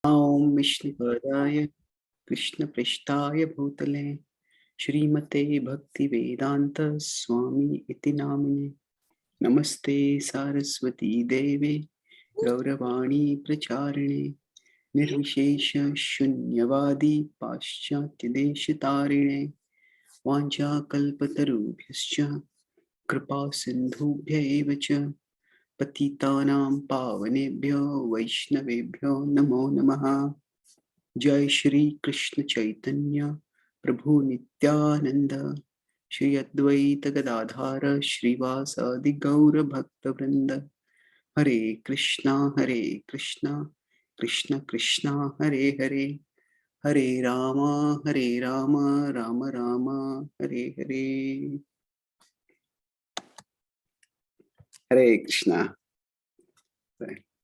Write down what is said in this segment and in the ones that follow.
ॐ विष्णुपदाय कृष्णपृष्ठाय भूतले श्रीमते भक्तिवेदांत स्वामी इति नामिने नमस्ते सारस्वती देवे गौरवाणी प्रचारिणे निर्विशेष शून्यवादी पाश्चात्यदेशतारिणे वाञ्छाकल्पतरुभ्यश्च कृपा सिन्धुभ्य एव च पतितानां पावनेभ्यो वैष्णवेभ्यो नमो नमः। जय श्री कृष्ण चैतन्य प्रभु नित्यानंद श्री अद्वैत गदाधार श्रीवासादि गौर भक्त वृंद। हरे कृष्णा कृष्णा कृष्णा हरे हरे, हरे Ram Ram Ram Hare Hare. Hare Krishna.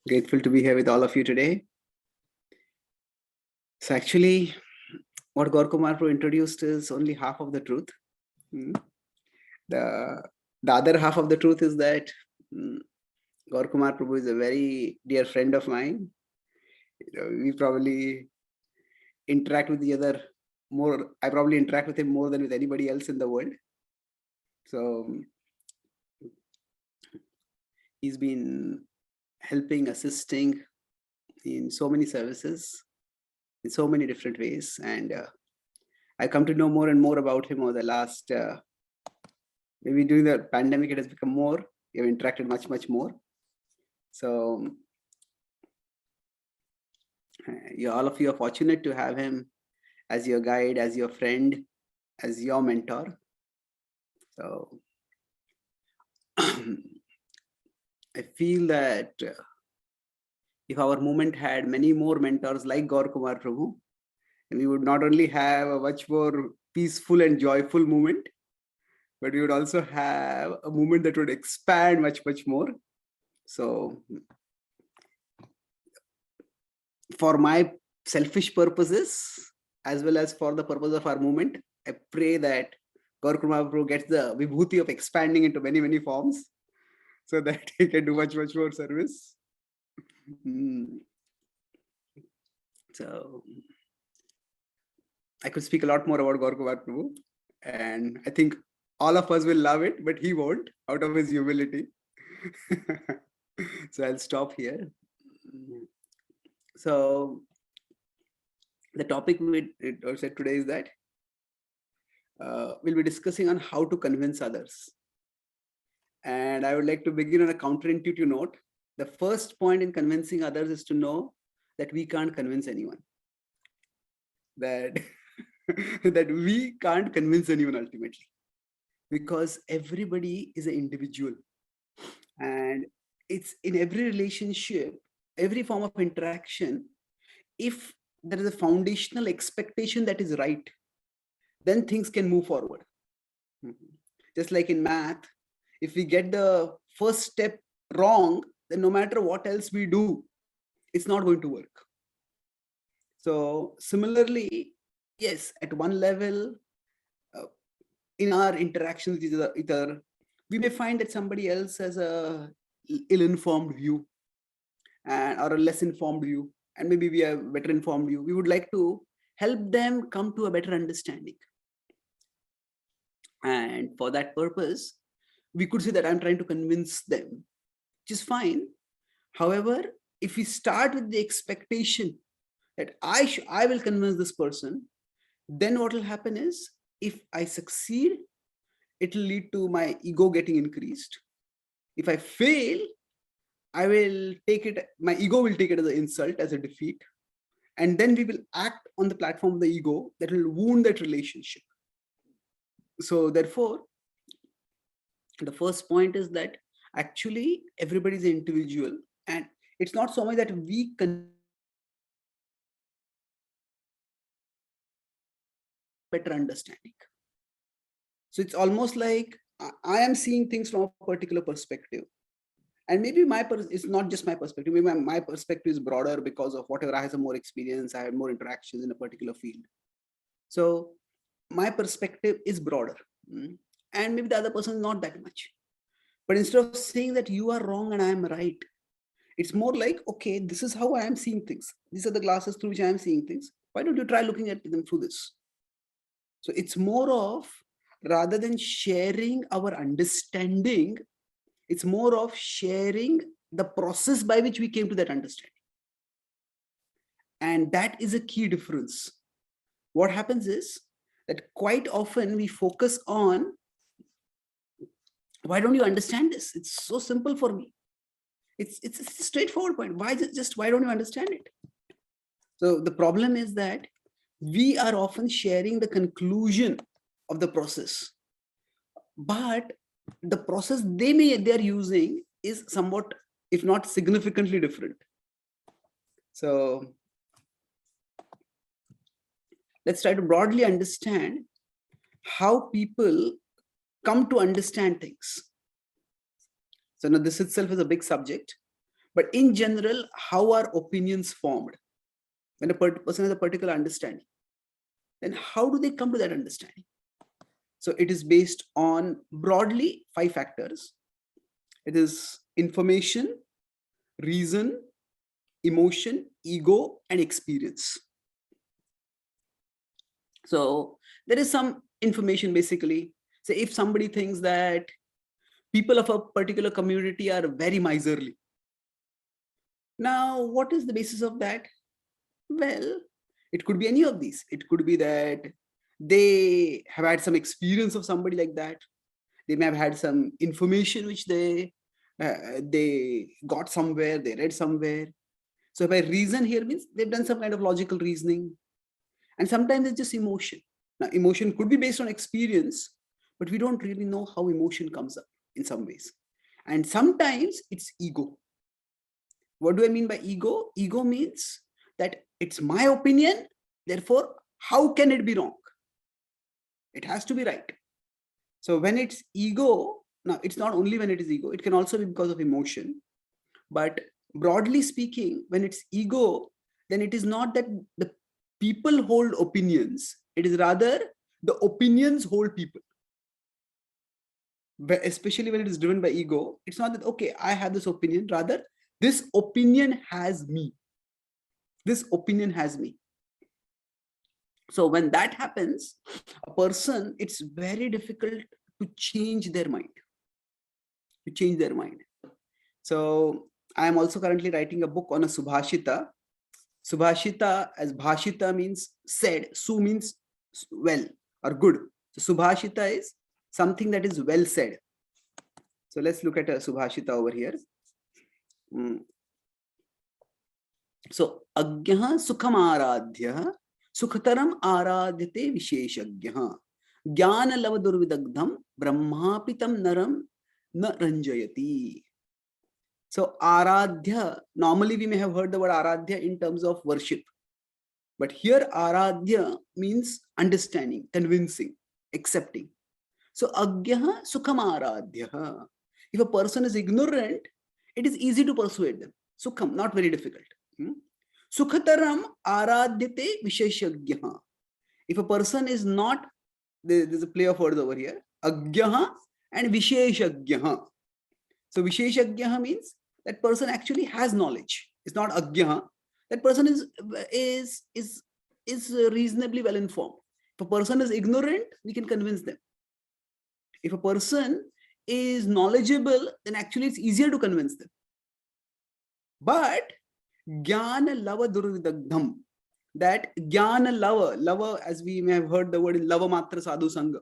Grateful to be here with all of you today. So actually, what Gaur Kumar Prabhu introduced is only half of the truth. The other half of the truth is that Gaur Kumar Prabhu is a very dear friend of mine. We probably interact with the other more. I probably interact with him more than with anybody else in the world. So he's been helping, assisting in so many services, in so many different ways. And I come to know more and more about him over the last, maybe during the pandemic, it has become more. We have interacted much more. So all of you are fortunate to have him as your guide, as your friend, as your mentor. So I feel that if our movement had many more mentors like Gaur Kumar Prabhu, we would not only have a much more peaceful and joyful movement, but we would also have a movement that would expand much more. So for my selfish purposes, as well as for the purpose of our movement, I pray that Gaur Kumar Prabhu gets the vibhuti of expanding into many forms, so that he can do much more service. So I could speak a lot more about Gaur Kumar Prabhu, and I think all of us will love it, but he won't, out of his humility. So I'll stop here. So the topic we said today is that we'll be discussing on how to convince others. And I would like to begin on a counterintuitive note. The first point in convincing others is to know that we can't convince anyone. That, that we can't convince anyone ultimately. Because everybody is an individual. And it's in every relationship, every form of interaction, if there is a foundational expectation that is right, then things can move forward. Just like in math, if we get the first step wrong, then no matter what else we do, it's not going to work. So similarly, yes, at one level, in our interactions with each other, we may find that somebody else has a ill-informed view or a less informed view, and maybe we have better informed view. We would like to help them come to a better understanding. And for that purpose, we could say that I'm trying to convince them, which is fine. However, if we start with the expectation that I will convince this person, then what will happen is, if I succeed, it will lead to my ego getting increased. If I fail, my ego will take it as an insult, as a defeat. And then we will act on the platform of the ego that will wound that relationship. So therefore, the first point is that actually everybody is an individual, and it's not so much that we can better understanding. So it's almost like I am seeing things from a particular perspective, and maybe it's not just my perspective. Maybe my perspective is broader because of whatever I have more experience, I have more interactions in a particular field. So my perspective is broader, and maybe the other person is not that much. But instead of saying that you are wrong and I am right, It's more like, okay, this is how I am seeing things. These are the glasses through which I am seeing things. Why don't you try looking at them through this? So it's more of, rather than sharing our understanding, it's more of sharing the process by which we came to that understanding. And that is a key difference. What happens is that quite often we focus on, why don't you understand this? It's so simple for me. It's a straightforward point. Why don't you understand it? So the problem is that we are often sharing the conclusion of the process, but the process they're using is somewhat, if not significantly different. So let's try to broadly understand how people come to understand things. So now this itself is a big subject, but in general, how are opinions formed? When a person has a particular understanding, then how do they come to that understanding? So it is based on broadly 5 factors. It is information, reason, emotion, ego, and experience. So there is some information basically. So if somebody thinks that people of a particular community are very miserly, now what is the basis of that? Well, it could be any of these. It could be that they have had some experience of somebody like that. They may have had some information which they got somewhere, they read somewhere. So by reason here means they've done some kind of logical reasoning. And sometimes it's just emotion. Now, emotion could be based on experience, but we don't really know how emotion comes up in some ways. And sometimes it's ego. What do I mean by ego? Ego means that it's my opinion, therefore, how can it be wrong? It has to be right. So when it's ego, now it's not only when it is ego, it can also be because of emotion. But broadly speaking, when it's ego, then it is not that the people hold opinions, it is rather the opinions hold people. But especially when it is driven by ego, it's not that, okay, I have this opinion, rather this opinion has me. This opinion has me. So when that happens, a person, it's very difficult to change their mind. So I am also currently writing a book on a Subhashita. Subhashita, as Bhashita means said, Su means well or good. So Subhashita is something that is well said. So let's look at a Subhashita over here. So Agyaha Sukham Aradhya Sukhtaram Aradhyate Visheshagyaha Jnana Lava Durvidagdham Brahmapitam Naram Na Ranjayati. So Aradhya, normally we may have heard the word Aradhya in terms of worship. But here Aradhya means understanding, convincing, accepting. So Agyaha Sukham Aradhya. If a person is ignorant, it is easy to persuade them. Sukham, not very difficult. Sukhataram Aradhyate Visheshagyaha. If a person is not, there's a play of words over here, Agyaha and Visheshagyaha. So Visheshagyaha means that person actually has knowledge. It's not Agyaha. That person is reasonably well informed. If a person is ignorant, we can convince them. If a person is knowledgeable, then actually it's easier to convince them. But Jnana Lava Durvidagdham, that Jnana Lava, as we may have heard the word in Lava Matra Sadhu Sangha,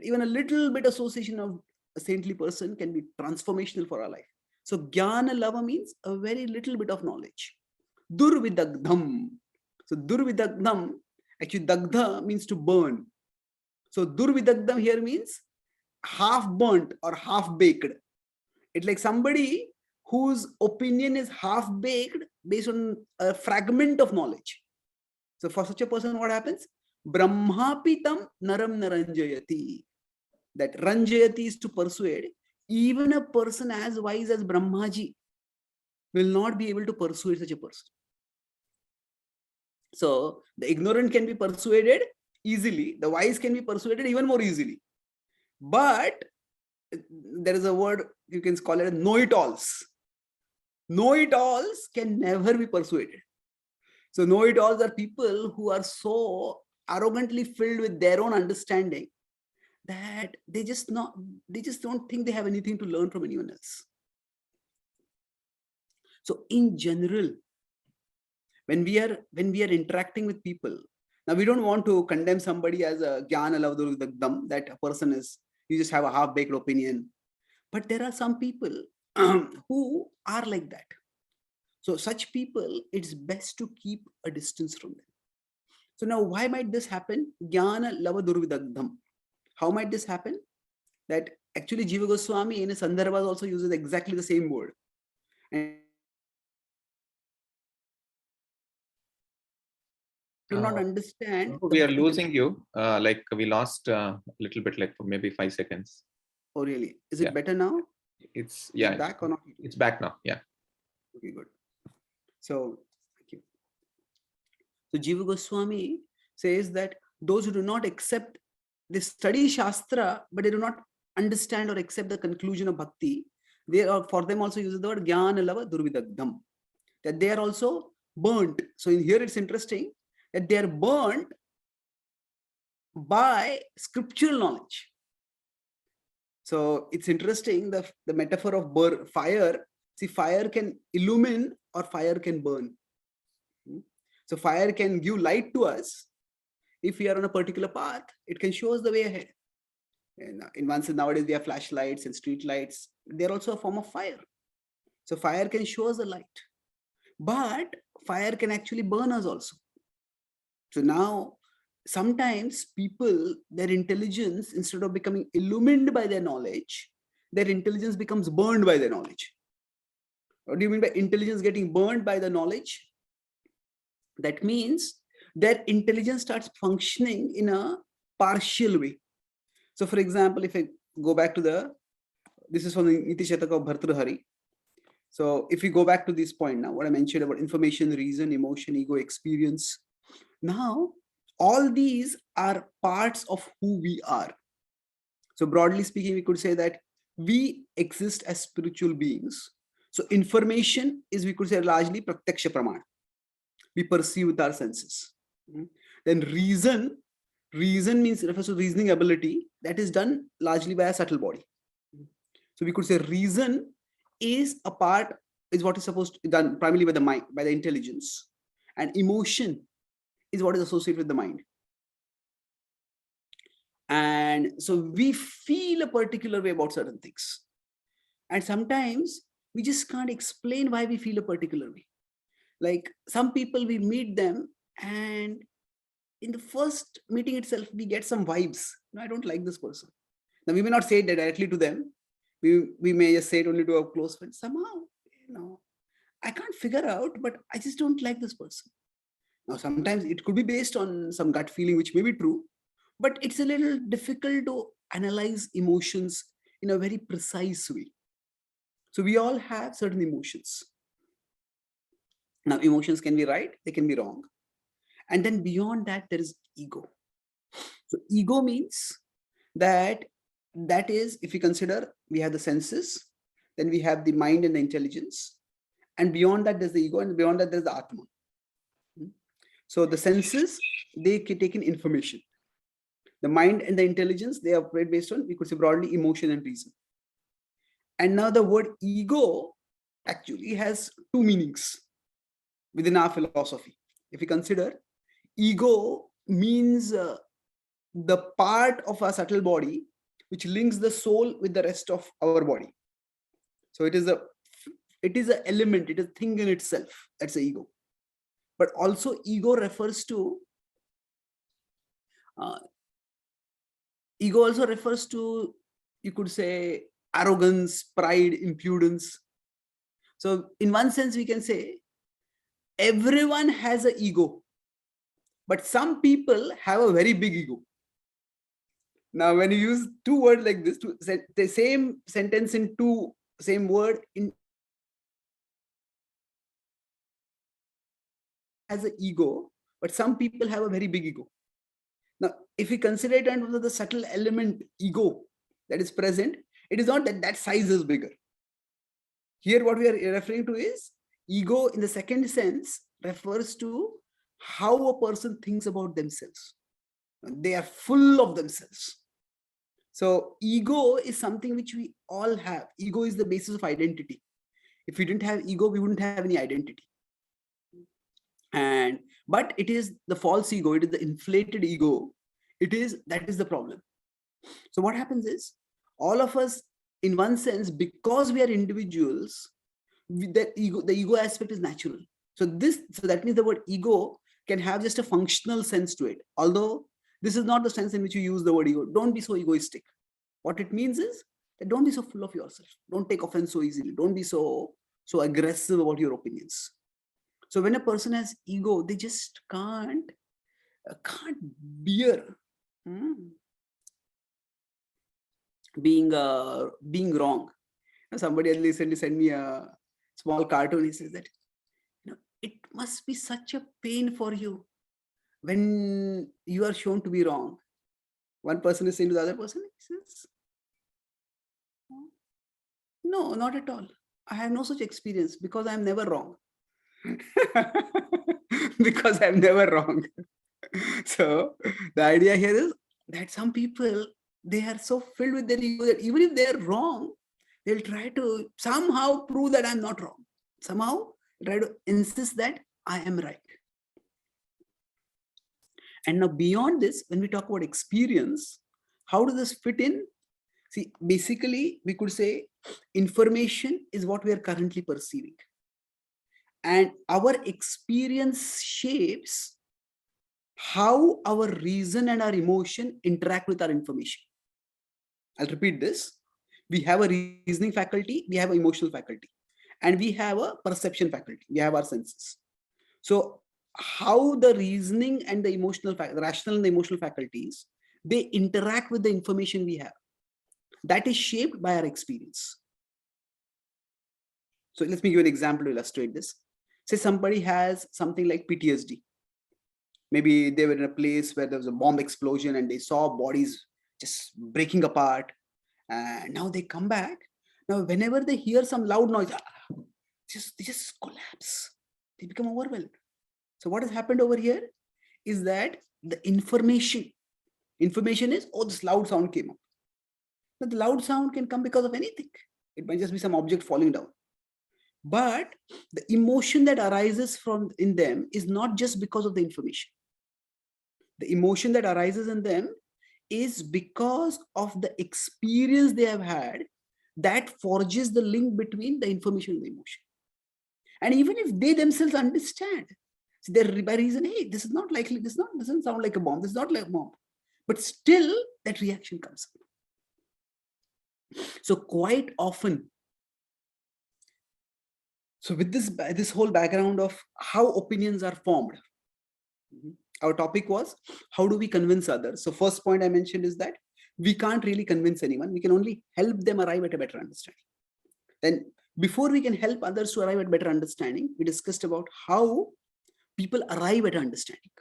even a little bit association of a saintly person can be transformational for our life. So Jnana Lava means a very little bit of knowledge. Durvidagdham. So Durvidagdham, actually Dagdha means to burn. So Durvidagdham here means half burnt or half baked. It's like somebody whose opinion is half baked based on a fragment of knowledge. So for such a person, what happens? Brahmapitam naram naranjayati. That ranjayati is to persuade. Even a person as wise as Brahmaji will not be able to persuade such a person. So the ignorant can be persuaded easily. The wise can be persuaded even more easily. But there is a word, you can call it know-it-alls. Know-it-alls can never be persuaded. So know-it-alls are people who are so arrogantly filled with their own understanding that they just don't think they have anything to learn from anyone else. So in general, when we are interacting with people, now we don't want to condemn somebody as a Gyana Lavadurvidagdam, that a person is, you just have a half-baked opinion. But there are some people who are like that. So such people, it's best to keep a distance from them. So now why might this happen? Jnana lava durvidagdham. How might this happen? That actually Jiva Goswami in his Sandarbhas also uses exactly the same word. And do not understand. We are losing you. Like we lost a little bit, like for maybe 5 seconds. Oh really? Is it better now? It's back or not? It's back now. Yeah. Okay, good. So thank you. So Jiva Goswami says that those who do not accept, they study Shastra, but they do not understand or accept the conclusion of bhakti, they are, for them also uses the word Jnana Lava Durvidagdam, that they are also burnt. So in here it's interesting that they are burnt by scriptural knowledge. So it's interesting, the metaphor of fire. See, fire can illumine or fire can burn. So fire can give light to us. If we are on a particular path, it can show us the way ahead. And in one sense, nowadays we have flashlights and street lights. They're also a form of fire. So fire can show us the light, but fire can actually burn us also. So now, sometimes people, their intelligence, instead of becoming illumined by their knowledge, their intelligence becomes burned by their knowledge. What do you mean by intelligence getting burned by the knowledge? That means their intelligence starts functioning in a partial way. So for example, if I go back to this is from the Niti Shataka of Bhartrhari. So if we go back to this point now, what I mentioned about information, reason, emotion, ego, experience. Now, all these are parts of who we are. So broadly speaking, we could say that we exist as spiritual beings. So information is, we could say, largely pratyaksha praman. We perceive with our senses. Then reason means, refers to reasoning ability, that is done largely by a subtle body. So we could say reason is what is supposed to be done primarily by the mind, by the intelligence, and emotion is what is associated with the mind. And so we feel a particular way about certain things, and sometimes we just can't explain why we feel a particular way. Like some people, we meet them, and in the first meeting itself, we get some vibes. No, I don't like this person. Now we may not say it directly to them. We may just say it only to our close friends. Somehow, I can't figure out, but I just don't like this person. Now, sometimes it could be based on some gut feeling, which may be true, but it's a little difficult to analyze emotions in a very precise way. So we all have certain emotions. Now, emotions can be right, they can be wrong. And then beyond that, there is ego. So ego means that is, if we consider, we have the senses, then we have the mind and the intelligence. And beyond that, there's the ego, and beyond that, there's the Atma. So the senses, they take in information. The mind and the intelligence, they operate based on, we could say broadly, emotion and reason. And now the word ego actually has two meanings within our philosophy. If we consider, ego means the part of our subtle body which links the soul with the rest of our body. So it is an element, it is a thing in itself. That's the ego. But also ego refers to you could say, arrogance, pride, impudence. So in one sense, we can say everyone has an ego, but some people have a very big ego. Now, when you use two words like this, to say the same sentence in same word, has an ego, but some people have a very big ego. Now, if we consider it under the subtle element ego that is present, it is not that size is bigger. Here, what we are referring to is ego in the second sense refers to how a person thinks about themselves. They are full of themselves. So ego is something which we all have. Ego is the basis of identity. If we didn't have ego, we wouldn't have any identity. And but it is the false ego, it is the inflated ego. That is the problem. So what happens is, all of us, in one sense, because we are individuals, the ego aspect is natural. So that means the word ego can have just a functional sense to it. Although this is not the sense in which you use the word ego. Don't be so egoistic. What it means is that don't be so full of yourself. Don't take offense so easily. Don't be so aggressive about your opinions. So when a person has ego, they just can't bear being wrong. Somebody recently sent me a small cartoon. He says that, it must be such a pain for you when you are shown to be wrong. One person is saying to the other person, he says, no, not at all. I have no such experience because I am never wrong. Because I'm never wrong. So the idea here is that some people, they are so filled with their ego that even if they're wrong, they'll try to somehow prove that I'm not wrong. Somehow try to insist that I am right. And now beyond this, when we talk about experience, how does this fit in? See, basically, we could say information is what we are currently perceiving. And our experience shapes how our reason and our emotion interact with our information. I'll repeat this. We have a reasoning faculty, we have an emotional faculty, and we have a perception faculty. We have our senses. So how the reasoning and the emotional, the rational and the emotional faculties, they interact with the information we have, that is shaped by our experience. So let me give an example to illustrate this. Say somebody has something like PTSD. Maybe they were in a place where there was a bomb explosion and they saw bodies just breaking apart. And now they come back. Now, whenever they hear some loud noise, they just collapse. They become overwhelmed. So what has happened over here is that the information is, oh, this loud sound came up. But the loud sound can come because of anything. It might just be some object falling down. But the emotion that arises in them is not just because of the information. The emotion that arises in them is because of the experience they have had that forges the link between the information and the emotion. And even if they themselves understand, they're by reason, hey, this is not likely, doesn't sound like a bomb, this is not like a bomb. But still that reaction comes up. So quite often, so with this whole background of how opinions are formed, our topic was, how do we convince others? So first point I mentioned is that we can't really convince anyone. We can only help them arrive at a better understanding. Then before we can help others to arrive at better understanding, we discussed about how people arrive at understanding.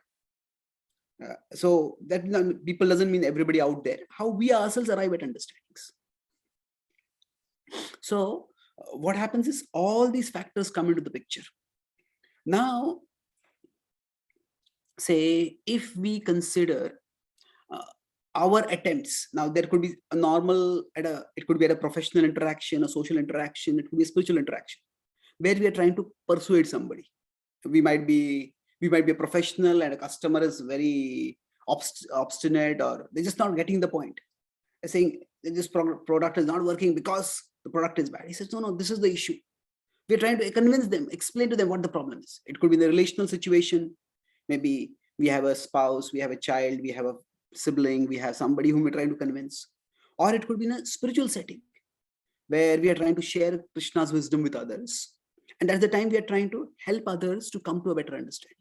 So that people doesn't mean everybody out there, how we ourselves arrive at understandings. So what happens is all these factors come into the picture. Now, say if we consider our attempts, now there could be a normal, it could be at a professional interaction, a social interaction, it could be a spiritual interaction, where we are trying to persuade somebody. We might be a professional and a customer is very obstinate, or they're just not getting the point. They're saying this product is not working because the product is bad. He says, no, this is the issue. We're trying to convince them, explain to them what the problem is. It could be the relational situation. Maybe we have a spouse, we have a child, we have a sibling, we have somebody whom we're trying to convince. Or it could be in a spiritual setting where we are trying to share Krishna's wisdom with others. And at the time we are trying to help others to come to a better understanding.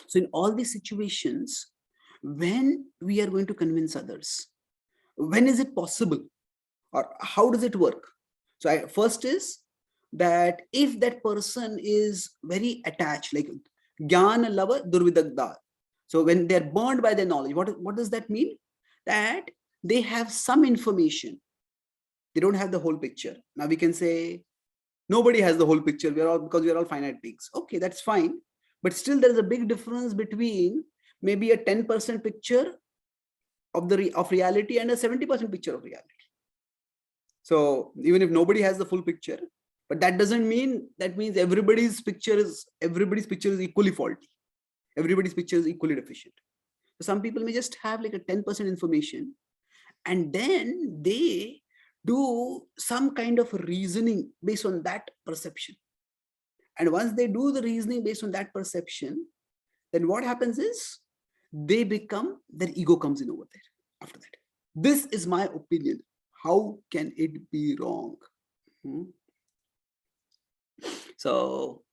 So in all these situations, when we are going to convince others, when is it possible, or how does it work? So first is that if that person is very attached, like Jnana Lava Durvidagda. So when they're burned by their knowledge, what does that mean? That they have some information They don't have the whole picture. Now we can say nobody has the whole picture. Because we are all finite beings. Okay, that's fine. But still there is a big difference between maybe a 10% picture of reality and a 70% picture of reality. So even if nobody has the full picture, but that doesn't mean, that means everybody's picture is equally faulty. Everybody's picture is equally deficient. So some people may just have like a 10% information, and then they do some kind of reasoning based on that perception. And once they do the reasoning based on that perception, then what happens is their ego comes in over there after that. This is my opinion. How can it be wrong? So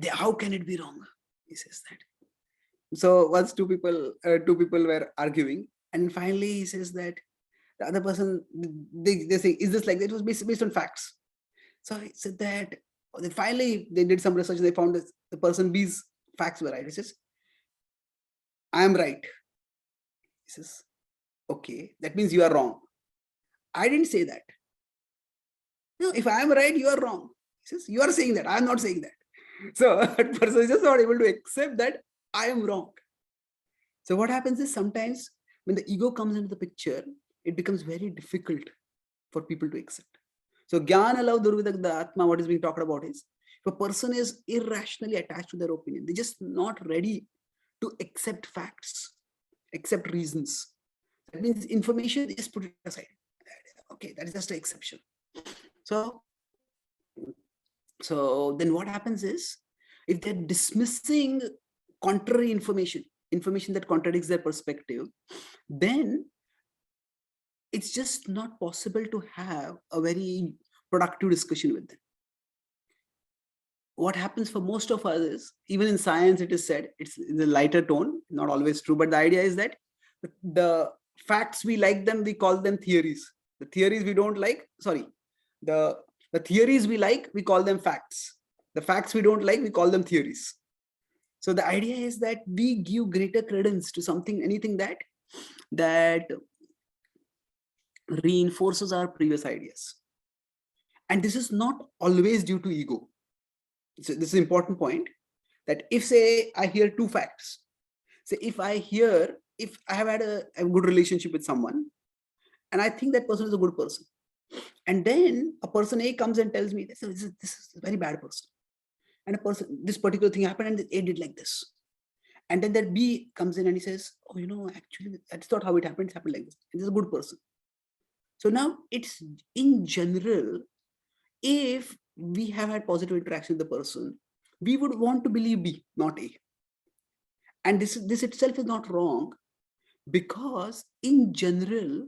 how can it be wrong? He says that. So once two people were arguing, and finally he says that the other person, they say, is this like that? It was based on facts. So he said that finally they did some research and they found that the person B's facts were right. He says, I am right. He says, okay, that means you are wrong. I didn't say that. No, if I am right, you are wrong. He says, you are saying that. I am not saying that. So that person is just not able to accept that I am wrong. So what happens is sometimes when the ego comes into the picture, it becomes very difficult for people to accept. So Jnana Lav Durvidagda Atma, what is being talked about is, if a person is irrationally attached to their opinion, they're just not ready to accept facts, accept reasons. That means information is put aside. Okay, that is just an exception. So then what happens is, if they're dismissing contrary information that contradicts their perspective, then it's just not possible to have a very productive discussion with them. What happens for most of us is, even in science, it is said, it's in a lighter tone, not always true, but the idea is that the facts, we like them, we call them theories. The theories we don't like, the theories we like, we call them facts. The facts we don't like, we call them theories. So the idea is that we give greater credence to anything that reinforces our previous ideas. And this is not always due to ego. So this is an important point, that if, say, I hear two facts, say if I have had a good relationship with someone, and I think that person is a good person, and then a person A comes and tells me, this is a very bad person, and this particular thing happened and A did like this, and then that B comes in and he says, oh, actually that's not how it happened, it's happened like this, and this is a good person. So now it's, in general, if we have had positive interaction with the person, we would want to believe B, not A. And this itself is not wrong, because in general,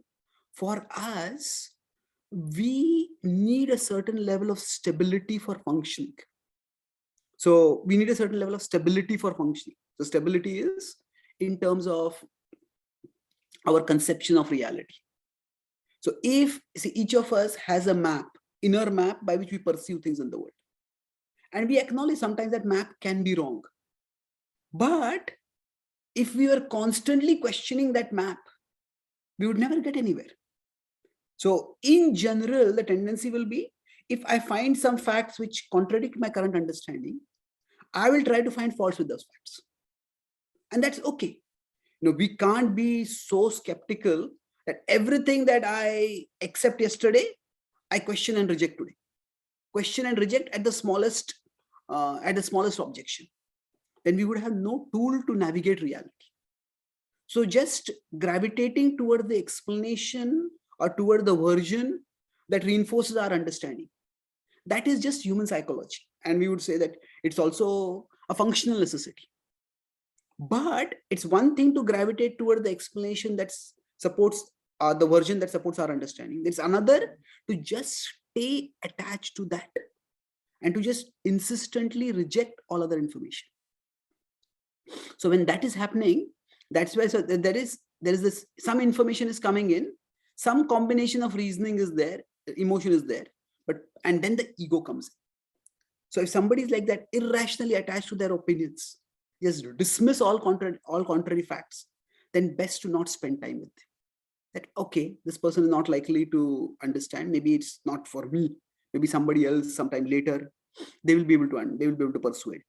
for us, we need a certain level of stability for functioning. So we need a certain level of stability for functioning. So stability is in terms of our conception of reality. So if each of us has a map, inner map by which we perceive things in the world, and we acknowledge sometimes that map can be wrong, but if we were constantly questioning that map, we would never get anywhere. So in general, the tendency will be, if I find some facts which contradict my current understanding, I will try to find faults with those facts. And that's okay. We can't be so skeptical that everything that I accept yesterday, I question and reject today. Question and reject at the smallest objection. Then we would have no tool to navigate reality. So just gravitating toward the explanation or toward the version that reinforces our understanding, that is just human psychology. And we would say that it's also a functional necessity. But it's one thing to gravitate toward the explanation that supports the version that supports our understanding. It's another to just stay attached to that and to just insistently reject all other information. So when that is happening, that's why there is this, some information is coming in, some combination of reasoning is there, emotion is there, and then the ego comes in. So if somebody is like that, irrationally attached to their opinions, just dismiss all contrary facts, then best to not spend time with them. that, okay, this person is not likely to understand. Maybe it's not for me. Maybe somebody else sometime later, they will be able to persuade.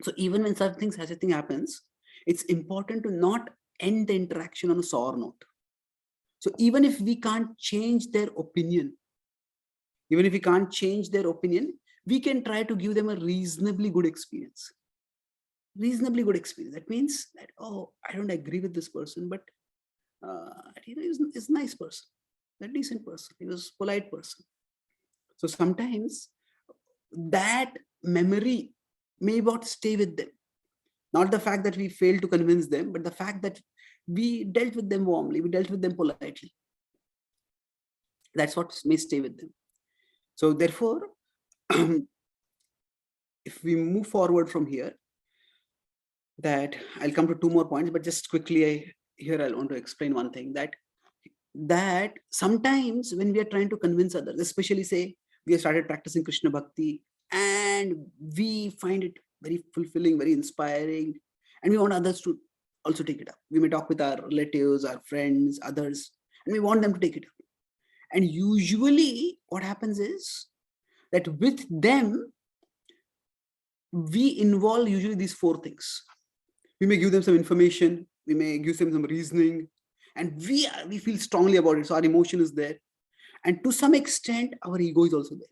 So even when such a thing happens, it's important to not end the interaction on a sour note. So even if we can't change their opinion, we can try to give them a reasonably good experience. That means that, oh, I don't agree with this person, but he's a nice person, a decent person, he was a polite person. So sometimes that memory may not stay with them. Not the fact that we failed to convince them, but the fact that we dealt with them warmly, we dealt with them politely. That's what may stay with them. So therefore, if we move forward from here, that I'll come to two more points, but just quickly I want to explain one thing, that sometimes when we are trying to convince others, especially say we have started practicing Krishna Bhakti and we find it very fulfilling, very inspiring, and we want others to also take it up. We may talk with our relatives, our friends, others, and we want them to take it up. And usually what happens is that with them, we involve usually these four things. We may give them some information, we may give them some reasoning, and we feel strongly about it. So our emotion is there. And to some extent, our ego is also there.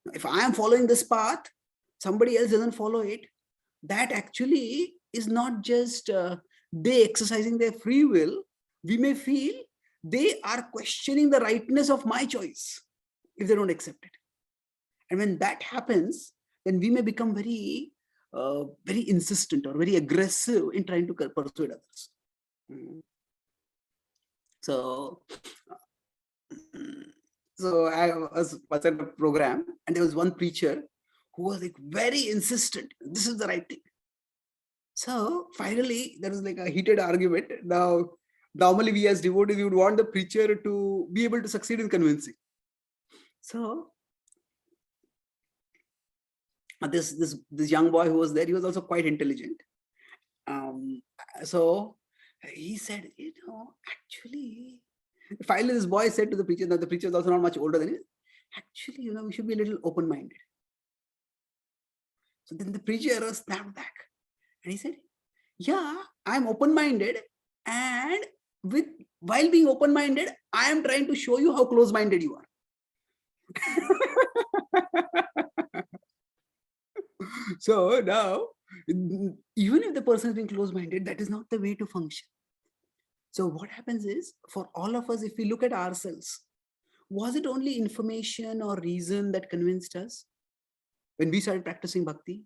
Now, if I am following this path, somebody else doesn't follow it, that actually is not just they exercising their free will. We may feel they are questioning the rightness of my choice if they don't accept it. And when that happens, then we may become very insistent or very aggressive in trying to persuade others. So I was at a program, and there was one preacher who was like very insistent, this is the right thing. So finally, there was like a heated argument. Now, normally we as devotees, we would want the preacher to be able to succeed in convincing. So this young boy who was there, he was also quite intelligent. So he said, actually, finally this boy said to the preacher, that the preacher is also not much older than him, actually, we should be a little open-minded. So then the preacher snapped back and he said, yeah, I'm open-minded, and while being open-minded, I am trying to show you how close-minded you are. So now, even if the person is being close-minded, that is not the way to function. So what happens is, for all of us, if we look at ourselves, was it only information or reason that convinced us when we started practicing bhakti?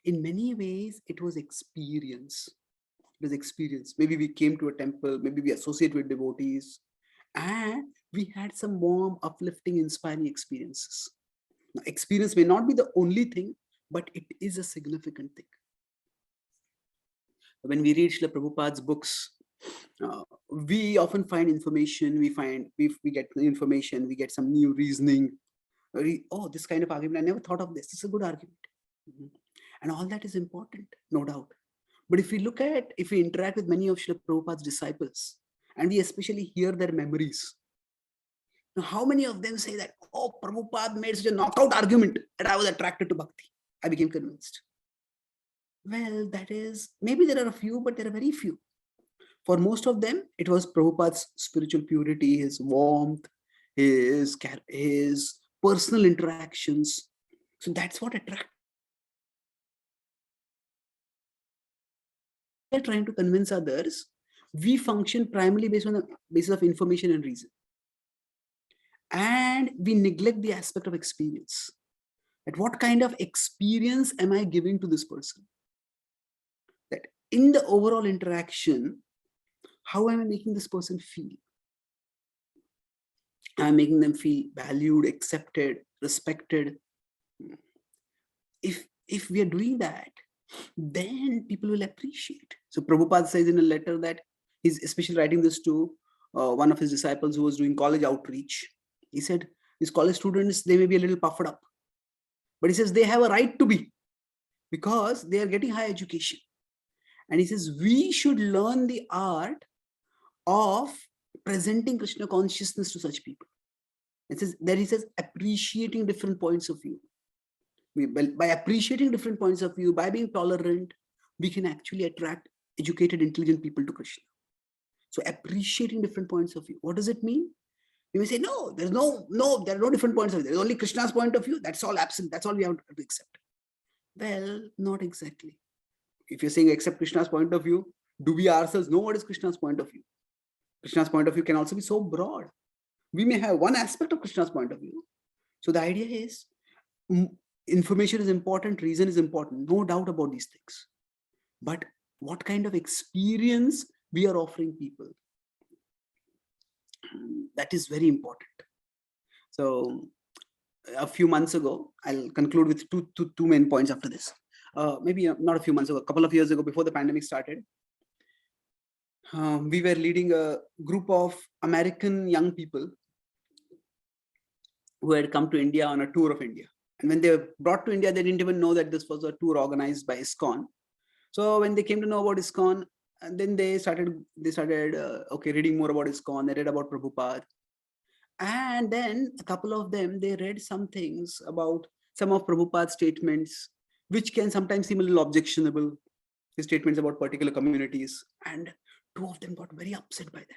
In many ways, it was experience. It was experience. Maybe we came to a temple, maybe we associate with devotees, and we had some warm, uplifting, inspiring experiences. Now, experience may not be the only thing, but it is a significant thing. When we read Srila Prabhupada's books, we often find information, we get the information, we get some new reasoning. Oh, this kind of argument, I never thought of this. It's a good argument. And all that is important, no doubt. But if we interact with many of Srila Prabhupada's disciples, and we especially hear their memories, now how many of them say that, oh, Prabhupada made such a knockout argument that I was attracted to bhakti. I became convinced. Well, that is, maybe there are a few, but there are very few. For most of them, it was Prabhupada's spiritual purity, his warmth, his personal interactions. So that's what attracts. We are trying to convince others. We function primarily based on the basis of information and reason. And we neglect the aspect of experience. That what kind of experience am I giving to this person? That in the overall interaction, how am I making this person feel? I'm making them feel valued, accepted, respected. If we are doing that, then people will appreciate. So Prabhupada says in a letter that he's especially writing this to one of his disciples who was doing college outreach. He said, these college students, they may be a little puffed up, but he says they have a right to be, because they are getting high education. And he says, we should learn the art of presenting Krishna consciousness to such people. It says, there he says, appreciating different points of view. By appreciating different points of view, by being tolerant, we can actually attract educated, intelligent people to Krishna. So appreciating different points of view. What does it mean? You may say, no, there are no different points of view. There's only Krishna's point of view. That's all absolute. That's all we have to accept. Well, not exactly. If you're saying accept Krishna's point of view, do we ourselves know what is Krishna's point of view? Krishna's point of view can also be so broad. We may have one aspect of Krishna's point of view. So the idea is, information is important, reason is important, no doubt about these things. But what kind of experience we are offering people, that is very important. So a few months ago, I'll conclude with two main points after this. Maybe not a few months ago, a couple of years ago, before the pandemic started, we were leading a group of American young people who had come to India on a tour of India. And when they were brought to India, they didn't even know that this was a tour organized by ISKCON. So when they came to know about ISKCON, and then they started reading more about ISKCON. They read about Prabhupada. And then a couple of them, they read some things about some of Prabhupada's statements, which can sometimes seem a little objectionable, his statements about particular communities. And two of them got very upset by that.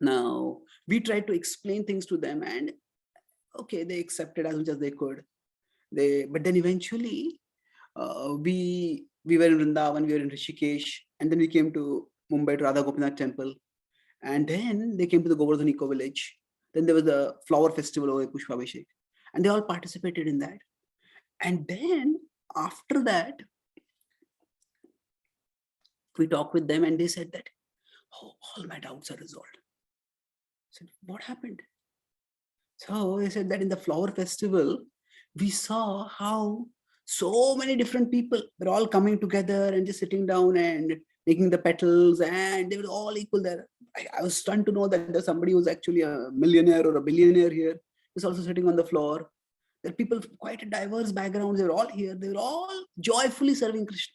Now, we tried to explain things to them, and okay, they accepted as much as they could. But then eventually, we were in Vrindavan, we were in Rishikesh, and then we came to Mumbai to Radha Gopinath temple. And then they came to the Govardhan Eco Village. Then there was the flower festival over Pushpabhishek. And they all participated in that. And then after that, we talked with them and they said that, oh, all my doubts are resolved. I said, what happened? So they said that in the flower festival, we saw how so many different people were all coming together and just sitting down and making the petals, and they were all equal there. I was stunned to know that there's somebody who's actually a millionaire or a billionaire here is also sitting on the floor. There are people from quite a diverse backgrounds. They were all here. They were all joyfully serving Krishna.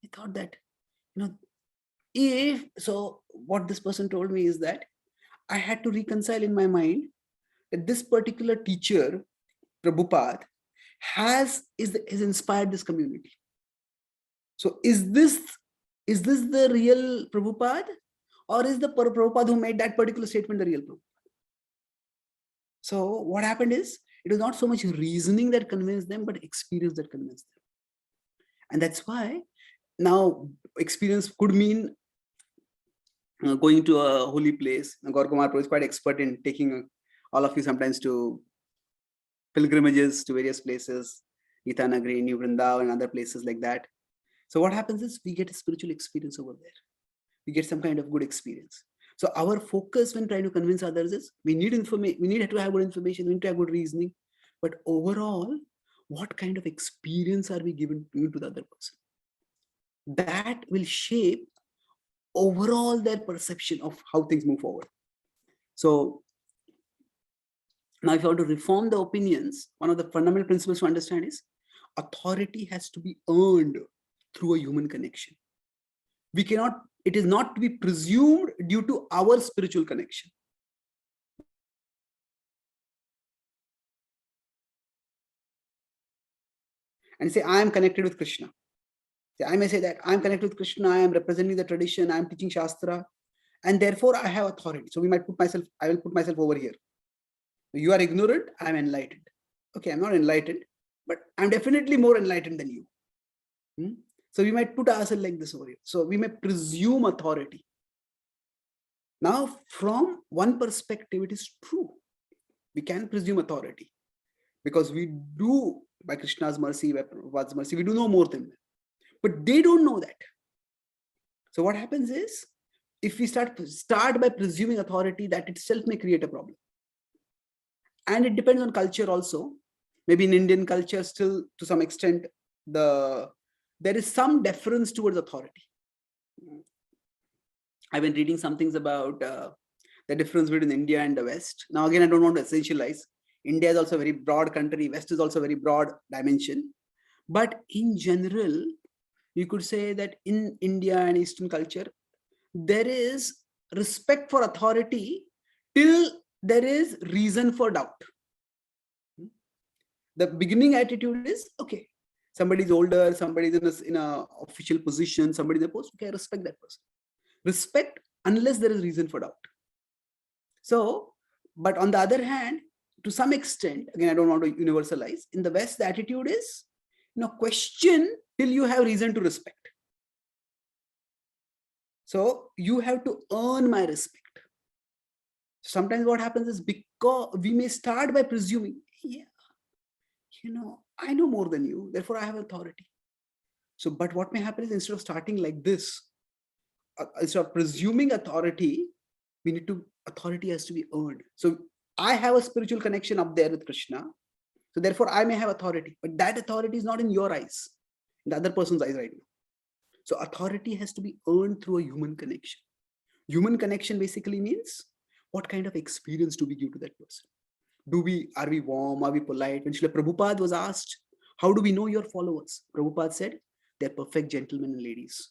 I thought that, what this person told me is that I had to reconcile in my mind that this particular teacher, Prabhupada, has inspired this community. So is this the real Prabhupada, or is the Prabhupada who made that particular statement the real Prabhupada? So what happened is, it was not so much reasoning that convinced them, but experience that convinced them. And that's why now experience could mean going to a holy place. Gaur Kumar Prabhu is quite expert in taking all of you sometimes to pilgrimages to various places, Gitanagari, New Vrindavan, and other places like that. So what happens is we get a spiritual experience over there. We get some kind of good experience. So our focus when trying to convince others is we need information, we need to have good information, we need to have good reasoning. But overall, what kind of experience are we giving to the other person? That will shape overall their perception of how things move forward. So now if you want to reform the opinions, one of the fundamental principles to understand is authority has to be earned through a human connection. It is not to be presumed due to our spiritual connection. And say, I am connected with Krishna. I may say that I am connected with Krishna, I am representing the tradition, I am teaching Shastra, and therefore I have authority. So I will put myself over here. You are ignorant, I am enlightened. Okay, I'm not enlightened, but I'm definitely more enlightened than you. So we might put ourselves like this over here. So we may presume authority. Now, from one perspective, it is true. We can presume authority because we do, by Krishna's mercy, by Prabhupada's mercy, we do know more than them. But they don't know that. So what happens is, if we start by presuming authority, that itself may create a problem. And it depends on culture also. Maybe in Indian culture, still to some extent, there is some deference towards authority. I've been reading some things about the difference between India and the West. Now, again, I don't want to essentialize. India is also a very broad country. West is also a very broad dimension. But in general, you could say that in India and Eastern culture, there is respect for authority till there is reason for doubt. The beginning attitude is, okay, somebody's older, somebody's in a official position, somebody's in a post, okay, I respect that person. Respect unless there is reason for doubt. So, but on the other hand, to some extent, again, I don't want to universalize, in the West, the attitude is, question till you have reason to respect. So you have to earn my respect. Sometimes what happens is, because we may start by presuming, yeah, I know more than you, therefore I have authority. So, but what may happen is, instead of starting like this, instead of presuming authority, authority has to be earned. So I have a spiritual connection up there with Krishna. So therefore I may have authority, but that authority is not in your eyes, in the other person's eyes right now. So authority has to be earned through a human connection. Human connection basically means, what kind of experience do we give to that person? Are we warm? Are we polite? When Srila Prabhupada was asked, how do we know your followers? Prabhupada said, they're perfect gentlemen and ladies.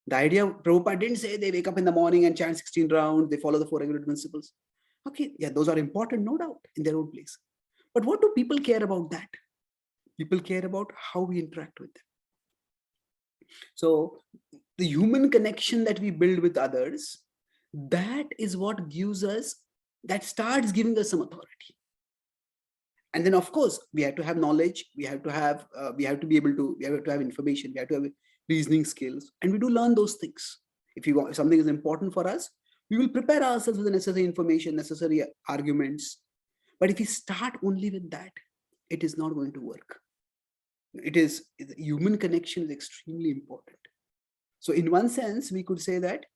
The idea of Prabhupada didn't say they wake up in the morning and chant 16 rounds, they follow the 4 regular principles. Okay, yeah, those are important, no doubt, in their own place. But what do people care about that? People care about how we interact with them. So the human connection that we build with others, that is what gives us, that starts giving us some authority. And then of course we have to have knowledge, we have to have information, we have to have reasoning skills, and we do learn those things. If something is important for us, we will prepare ourselves with the necessary information, necessary arguments. But if we start only with that, it is not going to work. Human connection is extremely important. So in one sense, we could say that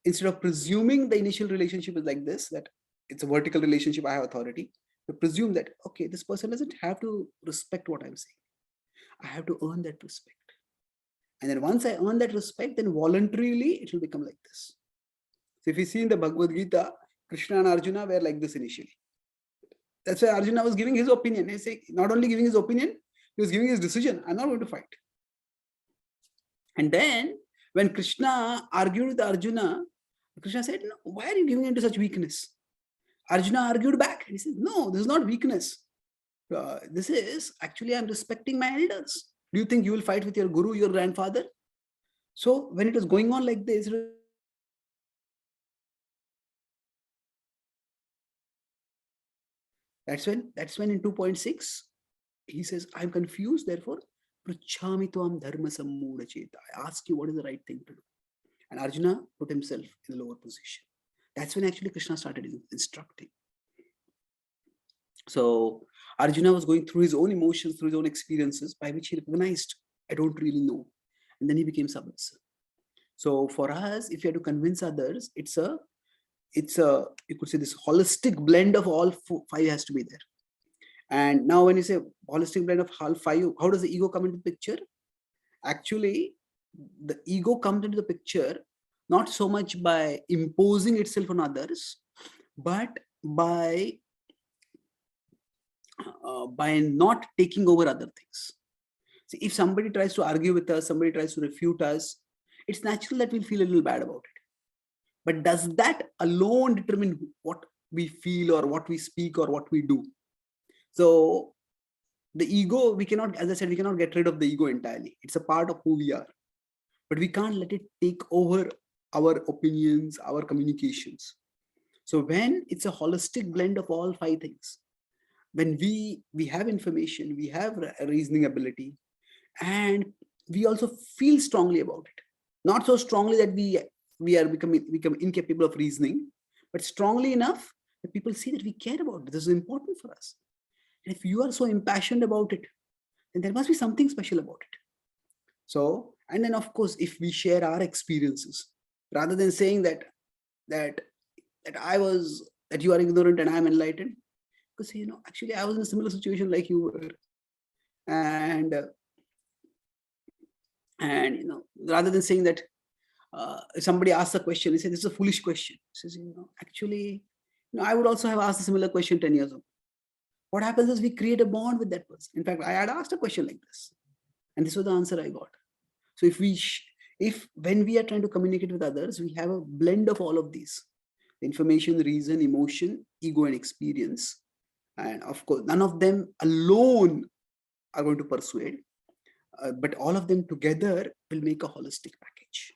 instead of presuming the initial relationship is like this, that it's a vertical relationship, I have authority, to presume that, okay, this person doesn't have to respect what I'm saying. I have to earn that respect. And then once I earn that respect, then voluntarily it will become like this. So if you see in the Bhagavad Gita, Krishna and Arjuna were like this initially. That's why Arjuna was giving his opinion. He's saying, not only giving his opinion, he was giving his decision. I'm not going to fight. And then when Krishna argued with Arjuna, Krishna said, no, why are you giving into such weakness? Arjuna argued back. He said, no, this is not weakness. This is actually, I'm respecting my elders. Do you think you will fight with your guru, your grandfather? So when it was going on like this, that's when in 2.6, he says, I'm confused, therefore, pruchhami tvam dharma sammoda cheta. I ask you what is the right thing to do. And Arjuna put himself in the lower position. That's when actually Krishna started instructing. So Arjuna was going through his own emotions, through his own experiences, by which he recognized, I don't really know. And then he became submissive. So for us, if you have to convince others, it's a you could say this holistic blend of all 5 has to be there. And now when you say holistic blend of all 5, how does the ego come into the picture? Actually, the ego comes into the picture not so much by imposing itself on others, but by not taking over other things. See, if somebody tries to argue with us, somebody tries to refute us, it's natural that we'll feel a little bad about it. But does that alone determine what we feel or what we speak or what we do? So the ego, we cannot, as I said, we cannot get rid of the ego entirely. It's a part of who we are. But we can't let it take over our opinions, our communications. So when it's a holistic blend of all 5 things, when we have information, we have reasoning ability, and we also feel strongly about it. Not so strongly that we become incapable of reasoning, but strongly enough that people see that we care about it. This is important for us. And if you are so impassioned about it, then there must be something special about it. So, and then of course, if we share our experiences, rather than saying that you are ignorant and I'm enlightened, because actually I was in a similar situation like you were, and rather than saying that, if somebody asks a question, they say this is a foolish question. He says, actually, I would also have asked a similar question 10 years ago. What happens is we create a bond with that person. In fact, I had asked a question like this, and this was the answer I got. So if if when we are trying to communicate with others, we have a blend of all of these: information, reason, emotion, ego, and experience. And of course, none of them alone are going to persuade, but all of them together will make a holistic package.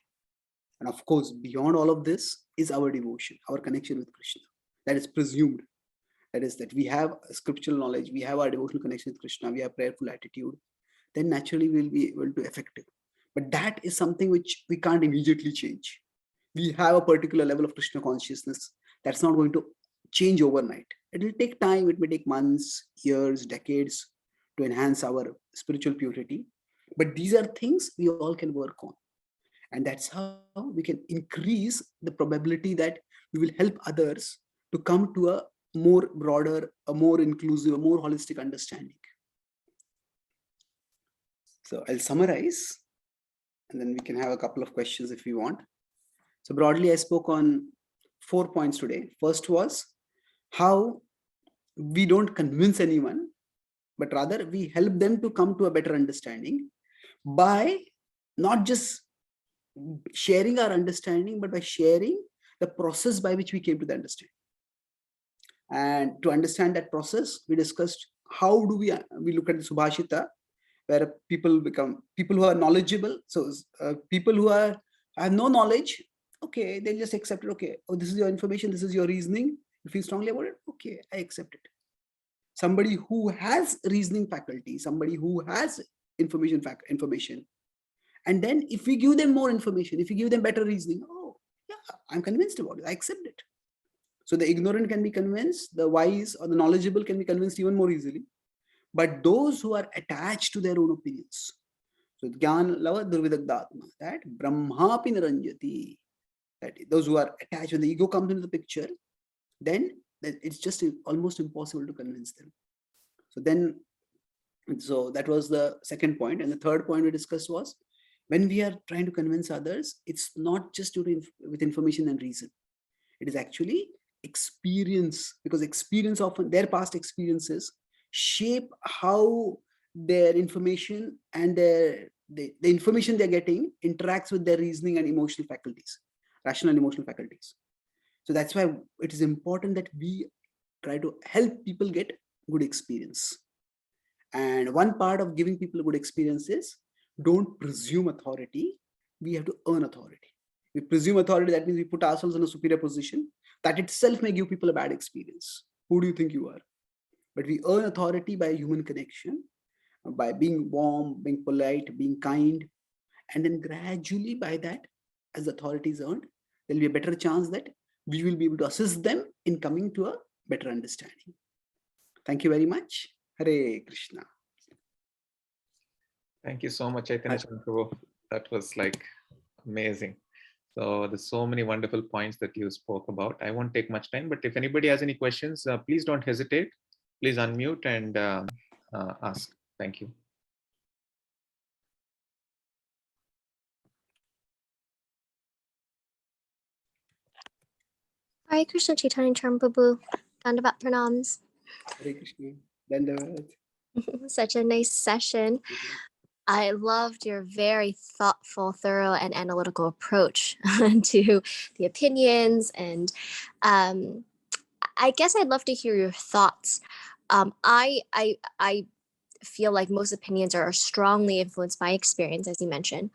And of course, beyond all of this is our devotion, our connection with Krishna. That is presumed. That is that we have scriptural knowledge, we have our devotional connection with Krishna, we have prayerful attitude, then naturally we'll be able to effective. But that is something which we can't immediately change. We have a particular level of Krishna consciousness that's not going to change overnight. It will take time. It may take months, years, decades to enhance our spiritual purity. But these are things we all can work on. And that's how we can increase the probability that we will help others to come to a more broader, a more inclusive, a more holistic understanding. So I'll summarize, and then we can have a couple of questions if we want. So broadly, I spoke on 4 points today. First was how we don't convince anyone, but rather we help them to come to a better understanding by not just sharing our understanding, but by sharing the process by which we came to the understanding. And to understand that process, we discussed how do we look at the Subhashita, where people who are knowledgeable. So people who have no knowledge, okay, they just accept it. Okay, oh, this is your information, this is your reasoning. You feel strongly about it, okay, I accept it. Somebody who has reasoning faculty, somebody who has information, and then if we give them more information, if we give them better reasoning, oh yeah, I'm convinced about it, I accept it. So the ignorant can be convinced, the wise or the knowledgeable can be convinced even more easily. But those who are attached to their own opinions, so Gyan Lava Durvidagdatma, that Brahma Pinaranjati, that those who are attached, when the ego comes into the picture, then it's just almost impossible to convince them. So that was the second point. And the third point we discussed was, when we are trying to convince others, it's not just with information and reason. It is actually experience, because experience, often their past experiences shape how their information and the information they're getting interacts with their reasoning and emotional faculties, rational and emotional faculties. So that's why it is important that we try to help people get good experience. And one part of giving people a good experience is, don't presume authority. We have to earn authority. We presume authority, that means we put ourselves in a superior position. That itself may give people a bad experience. Who do you think you are? But we earn authority by human connection, by being warm, being polite, being kind. And then gradually by that, as authority is earned, there'll be a better chance that we will be able to assist them in coming to a better understanding. Thank you very much. Hare Krishna. Thank you so much, Chaitanya Prabhu. That was like amazing. So there's so many wonderful points that you spoke about. I won't take much time, but if anybody has any questions, please don't hesitate. Please unmute and ask. Thank you. Hare Krishna, Chaitanya Prabhu. Dandavat pranams. Hare Krishna. Dandavat. Such a nice session. I loved your very thoughtful, thorough, and analytical approach to the opinions. And I guess I'd love to hear your thoughts. I feel like most opinions are strongly influenced by experience, as you mentioned,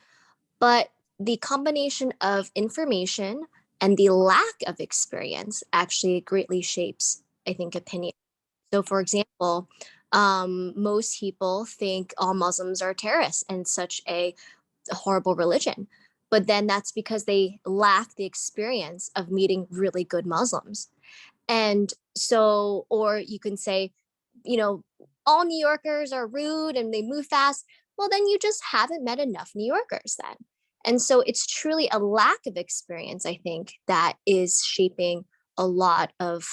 but the combination of information and the lack of experience actually greatly shapes, I think, opinion. So, for example, most people think all Muslims are terrorists and such a horrible religion. But then that's because they lack the experience of meeting really good Muslims. And so, or you can say, you know, all New Yorkers are rude and they move fast. Well, then you just haven't met enough New Yorkers then. And so it's truly a lack of experience, I think, that is shaping a lot of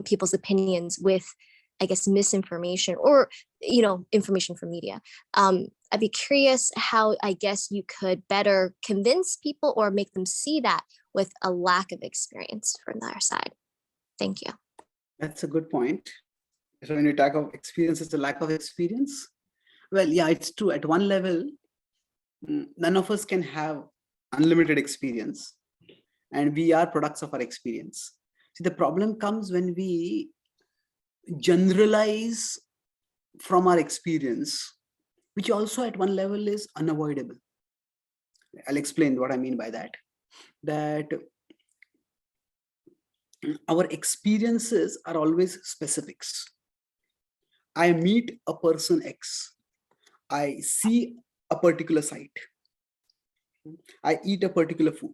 people's opinions with, I guess, misinformation or, you know, information from media. I'd be curious how, I guess, you could better convince people or make them see that with a lack of experience from their side. Thank you. That's a good point. So when you talk of experience, it's a lack of experience. Well, yeah, it's true. At one level, none of us can have unlimited experience, and we are products of our experience. See, the problem comes when we generalize from our experience, which also at one level is unavoidable. I'll explain what I mean by that. That our experiences are always specifics. I meet a person X. I see a particular sight. I eat a particular food.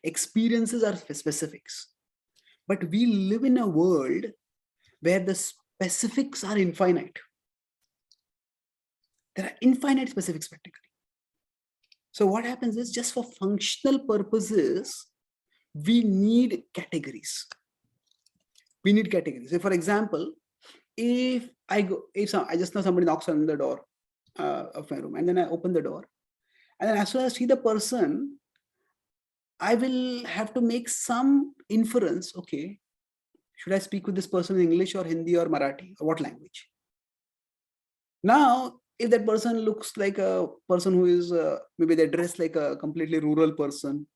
Experiences are specifics. But we live in a world where the specifics are infinite. There are infinite specifics practically. So what happens is, just for functional purposes, we need categories. We need categories. So for example, if I just know somebody knocks on the door of my room, and then I open the door, and then as soon as I see the person, I will have to make some inference. Okay, should I speak with this person in English or Hindi or Marathi, or what language? Now, if that person looks like a person who is maybe they're dressed like a completely rural person,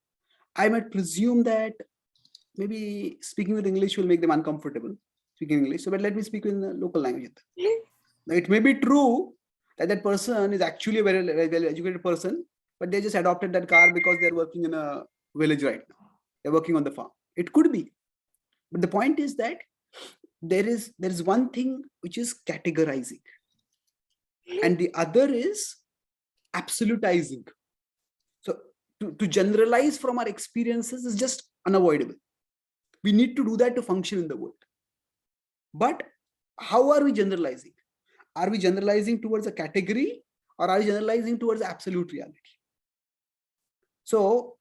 I might presume that maybe speaking with English will make them uncomfortable speaking English. So, but let me speak in the local language. Now, it may be true that that person is actually a very well-educated person, but they just adopted that car because they're working in a village right now. They're working on the farm. It could be. But the point is that there is one thing which is categorizing, and the other is absolutizing. So to generalize from our experiences is just unavoidable. We need to do that to function in the world. But how are we generalizing? Are we generalizing towards a category, or are we generalizing towards absolute reality? So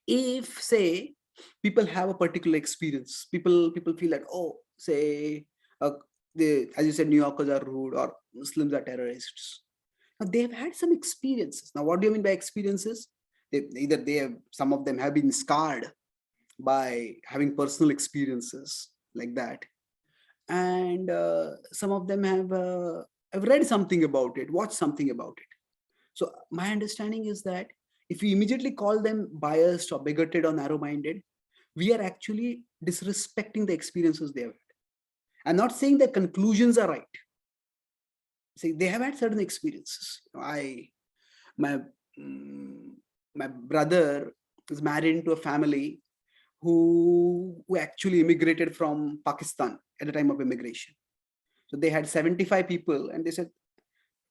if, say, people have a particular experience, people feel that, oh, say, as you said, New Yorkers are rude or Muslims are terrorists. Now, they've had some experiences. Now, what do you mean by experiences? Some of them have been scarred by having personal experiences like that, and some of them have read something about it, watched something about it. So my understanding is that if we immediately call them biased or bigoted or narrow-minded, we are actually disrespecting the experiences they have had. I'm not saying the conclusions are right. See, they have had certain experiences. My brother is married into a family who actually immigrated from Pakistan at the time of immigration. So they had 75 people, and they said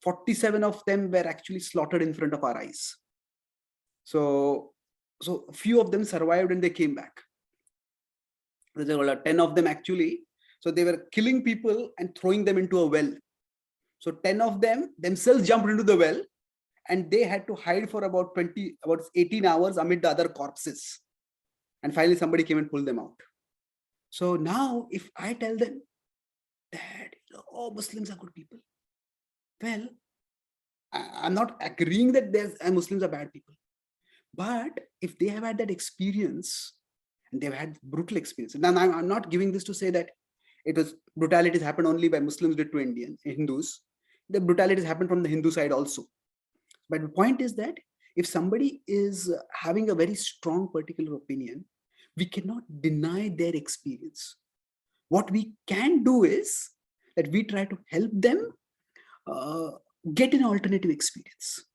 47 of them were actually slaughtered in front of our eyes. So a few of them survived and they came back. There were 10 of them actually. So they were killing people and throwing them into a well. So 10 of them themselves jumped into the well, and they had to hide for about 18 hours amid the other corpses. And finally somebody came and pulled them out. So now if I tell them that, oh, Muslims are good people, well, I'm not agreeing that Muslims are bad people. But if they have had that experience, and they've had brutal experience, now I'm not giving this to say that brutalities happened only by Muslims did to Hindus. The brutalities happened from the Hindu side also. But the point is that if somebody is having a very strong particular opinion, we cannot deny their experience. What we can do is that we try to help them get an alternative experience.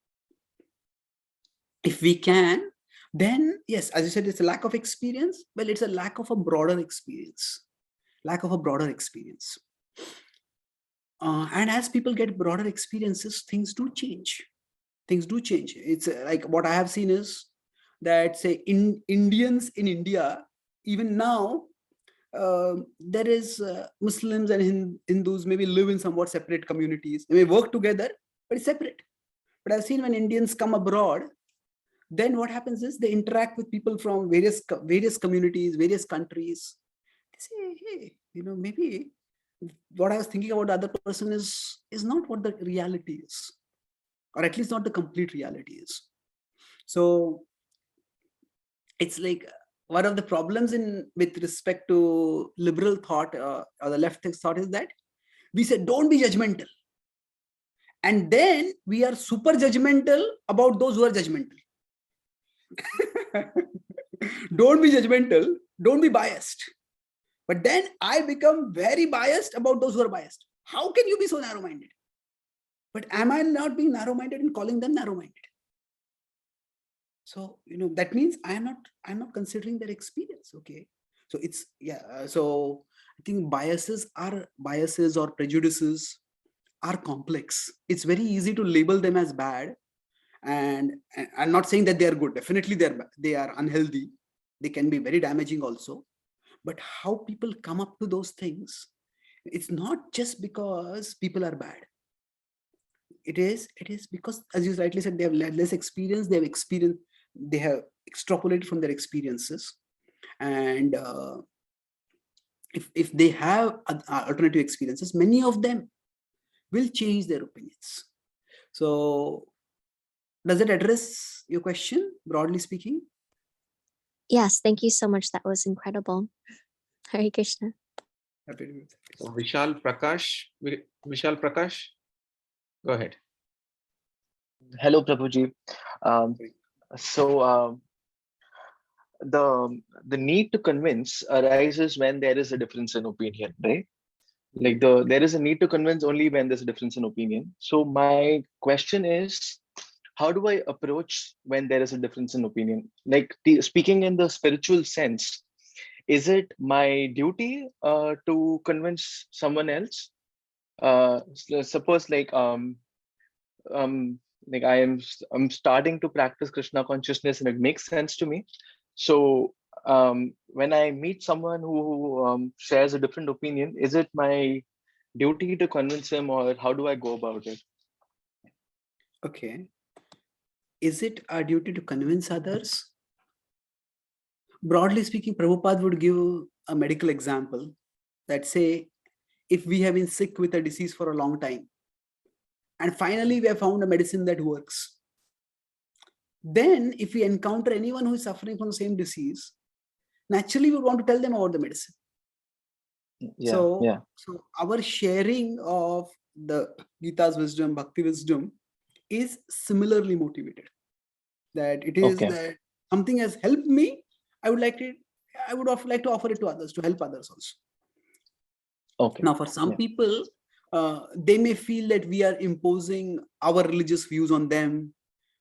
If we can, then yes, as you said, it's a lack of experience. Well, it's a lack of a broader experience. And as people get broader experiences, things do change. It's like what I have seen is that, say, Indians in India, even now, there is Muslims and Hindus maybe live in somewhat separate communities. They may work together, but it's separate. But I've seen when Indians come abroad, then what happens is they interact with people from various communities, various countries. They say, hey, maybe what I was thinking about the other person is not what the reality is, or at least not the complete reality is. So it's like one of the problems with respect to liberal thought or the leftist thought is that we say, don't be judgmental. And then we are super judgmental about those who are judgmental. Don't be judgmental, don't be biased. But then I become very biased about those who are biased. How can you be so narrow-minded? But am I not being narrow-minded and calling them narrow-minded? So, that means I'm not considering their experience. Okay. So it's, so I think biases or prejudices are complex. It's very easy to label them as bad. And I'm not saying that they are good. Definitely they are unhealthy. They can be very damaging also. But how people come up to those things, it's not just because people are bad. It is because, as you rightly said, they have less experience. They have extrapolated from their experiences. And if they have alternative experiences, many of them will change their opinions. So does it address your question, broadly speaking? Yes, thank you so much. That was incredible. Hare Krishna. Happy to do that. So Vishal Prakash, go ahead. Hello, Prabhuji. So the need to convince arises when there is a difference in opinion, right? Like there is a need to convince only when there's a difference in opinion. So my question is, how do I approach when there is a difference in opinion? Like speaking in the spiritual sense, is it my duty to convince someone else? Suppose like I'm starting to practice Krishna consciousness and it makes sense to me. So when I meet someone who shares a different opinion, is it my duty to convince him, or how do I go about it? Okay. Is it our duty to convince others? Broadly speaking, Prabhupada would give a medical example that, say, if we have been sick with a disease for a long time, and finally we have found a medicine that works, then if we encounter anyone who is suffering from the same disease, naturally we want to tell them about the medicine. So our sharing of the Gita's wisdom, Bhakti wisdom, is similarly motivated. That it is that something has helped me, I would like to offer it to others, to help others also. Now, for some people, they may feel that we are imposing our religious views on them.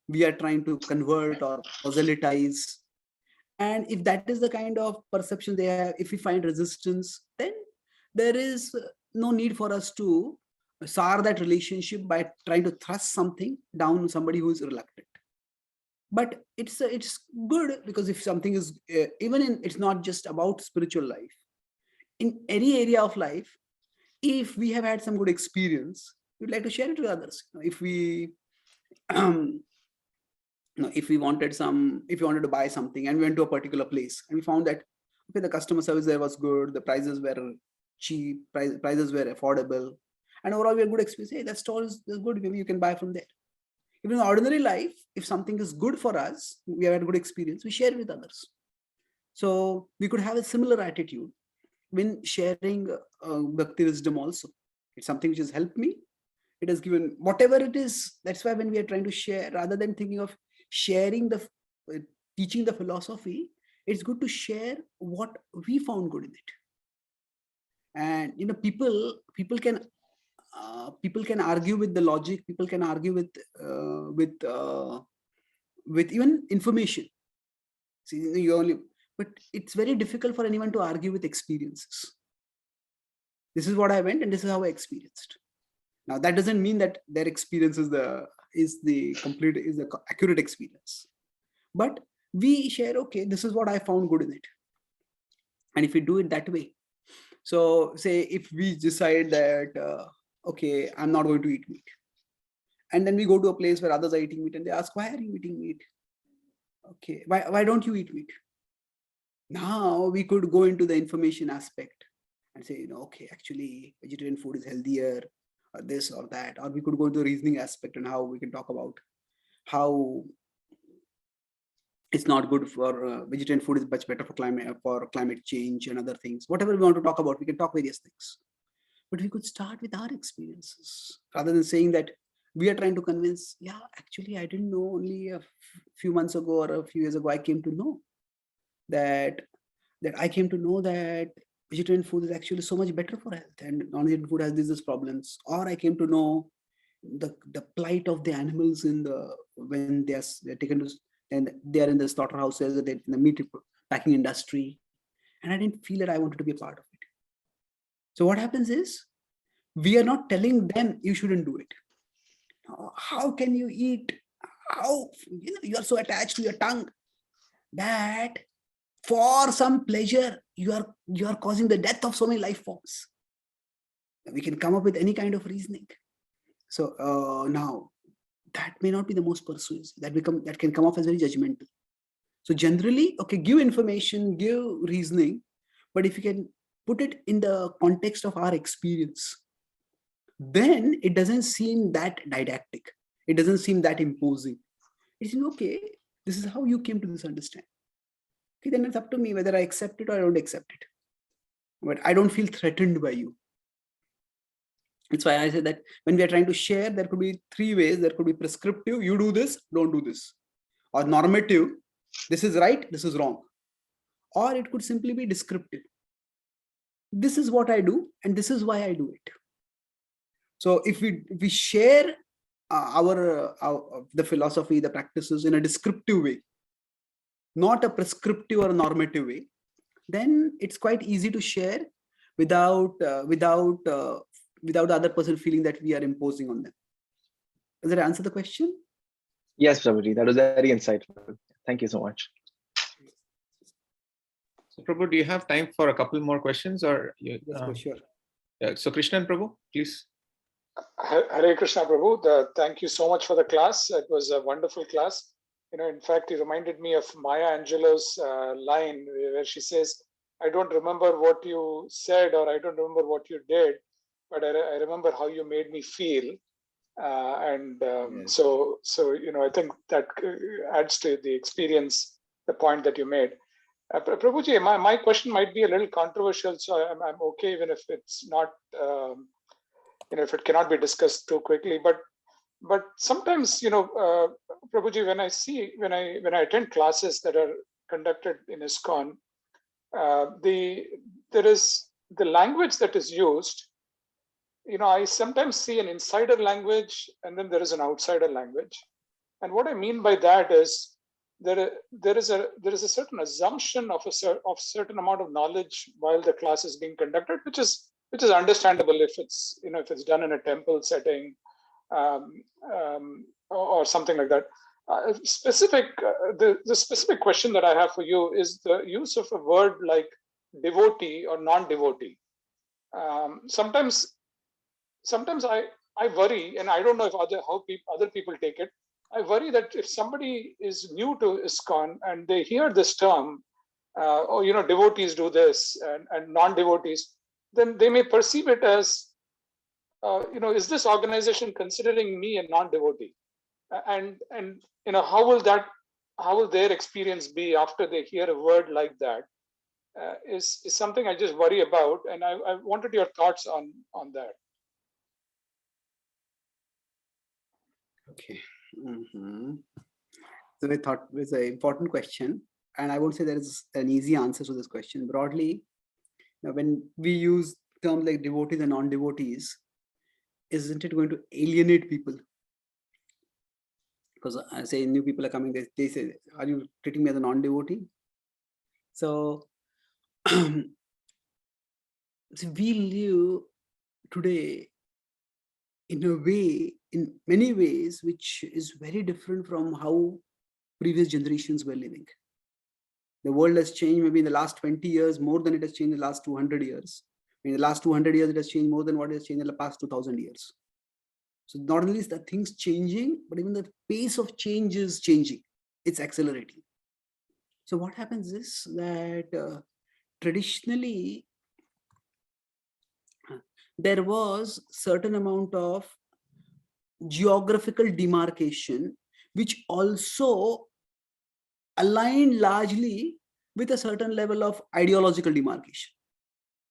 We are trying to convert or proselytize. And if that is the kind of perception they have, if we find resistance, then there is no need for us to sour that relationship by trying to thrust something down on somebody who is reluctant. But it's good, because if something is it's not just about spiritual life. In any area of life, if we have had some good experience, we'd like to share it with others. If we if we wanted to buy something and we went to a particular place and we found that the customer service there was good, the prices were cheap, prices were affordable, and overall we had good experience. Hey, that store is good, maybe you can buy from there. Even in ordinary life, if something is good for us, we have had a good experience, we share it with others. So we could have a similar attitude when sharing Bhakti wisdom also. It's something which has helped me. It has given whatever it is. That's why when we are trying to share, rather than thinking of sharing teaching the philosophy, it's good to share what we found good in it. And people can argue with the logic. People can argue with even information. See, but it's very difficult for anyone to argue with experiences. This is what I went, and this is how I experienced. Now that doesn't mean that their experience is the accurate experience, but we share, okay, this is what I found good in it. And if we do it that way, so say if we decide that okay, I'm not going to eat meat, and then we go to a place where others are eating meat and they ask, why are you eating meat? Okay, why don't you eat meat? Now we could go into the information aspect and say, okay, actually vegetarian food is healthier, or this or that. Or we could go into the reasoning aspect and how we can talk about how it's not good for vegetarian food is much better for climate change and other things. Whatever we want to talk about, we can talk various things. But we could start with our experiences rather than saying that We are trying to convince, yeah, actually, I didn't know, only a few months ago or a few years ago, I came to know that vegetarian food is actually so much better for health, and non-vegetarian food has these problems. Or I came to know the plight of the animals in the when they're taken to, and they are in the slaughterhouses, they're in the meat packing industry, and I didn't feel that I wanted to be a part of it. So what happens is, we are not telling them you shouldn't do it. How can you eat? How, you are so attached to your tongue that for some pleasure you are causing the death of so many life forms. We can come up with any kind of reasoning. So now that may not be the most persuasive. That can come off as very judgmental. So generally, okay, give information, give reasoning, but if you can put it in the context of our experience, then it doesn't seem that didactic. It doesn't seem that imposing. It's okay, this is how you came to this understanding. Okay, then it's up to me whether I accept it or I don't accept it. But I don't feel threatened by you. That's why I said that when we are trying to share, there could be three ways. There could be prescriptive, you do this, don't do this. Or normative, this is right, this is wrong. Or it could simply be descriptive. This is what I do, and this is why I do it. So if we share our the philosophy, the practices in a descriptive way, not a prescriptive or normative way, then it's quite easy to share without the other person feeling that we are imposing on them. Does that answer the question? Yes, Prabhuji, that was very insightful. Thank you so much. So Prabhu, do you have time for a couple more questions, or you, Yes, for sure. yeah, so Krishnan Prabhu, please. Hare Krishna Prabhu, thank you so much for the class. It was a wonderful class. In fact, it reminded me of Maya Angelou's line where she says, I don't remember what you said or I don't remember what you did, but I remember how you made me feel. Yes. So I think that adds to the experience, the point that you made. Prabhuji, my question might be a little controversial, so I'm okay even if it's not, if it cannot be discussed too quickly. But sometimes, Prabhuji, when I attend classes that are conducted in ISKCON, there is the language that is used. I sometimes see an insider language, and then there is an outsider language. And what I mean by that is there is a certain assumption of certain amount of knowledge while the class is being conducted, which is understandable if it's done in a temple setting or something like that. The specific question that I have for you is the use of a word like devotee or non-devotee. Sometimes I worry, and I don't know if other people take it. I worry that if somebody is new to ISKCON and they hear this term, devotees do this and non-devotees, then they may perceive it as, is this organization considering me a non-devotee? And how will their experience be after they hear a word like that? Is something I just worry about, and I wanted your thoughts on that. Okay. So I thought it was an important question, and I won't say there is an easy answer to this question. Broadly, when we use terms like devotees and non-devotees, isn't it going to alienate people? Because I say new people are coming, they say, are you treating me as a non-devotee? So, so we live today in many ways, which is very different from how previous generations were living. The world has changed maybe in the last 20 years more than it has changed in the last 200 years. In the last 200 years, it has changed more than what it has changed in the past 2000 years. So not only is the things changing, but even the pace of change is changing. It's accelerating. So what happens is that traditionally, there was certain amount of geographical demarcation, which also aligned largely with a certain level of ideological demarcation.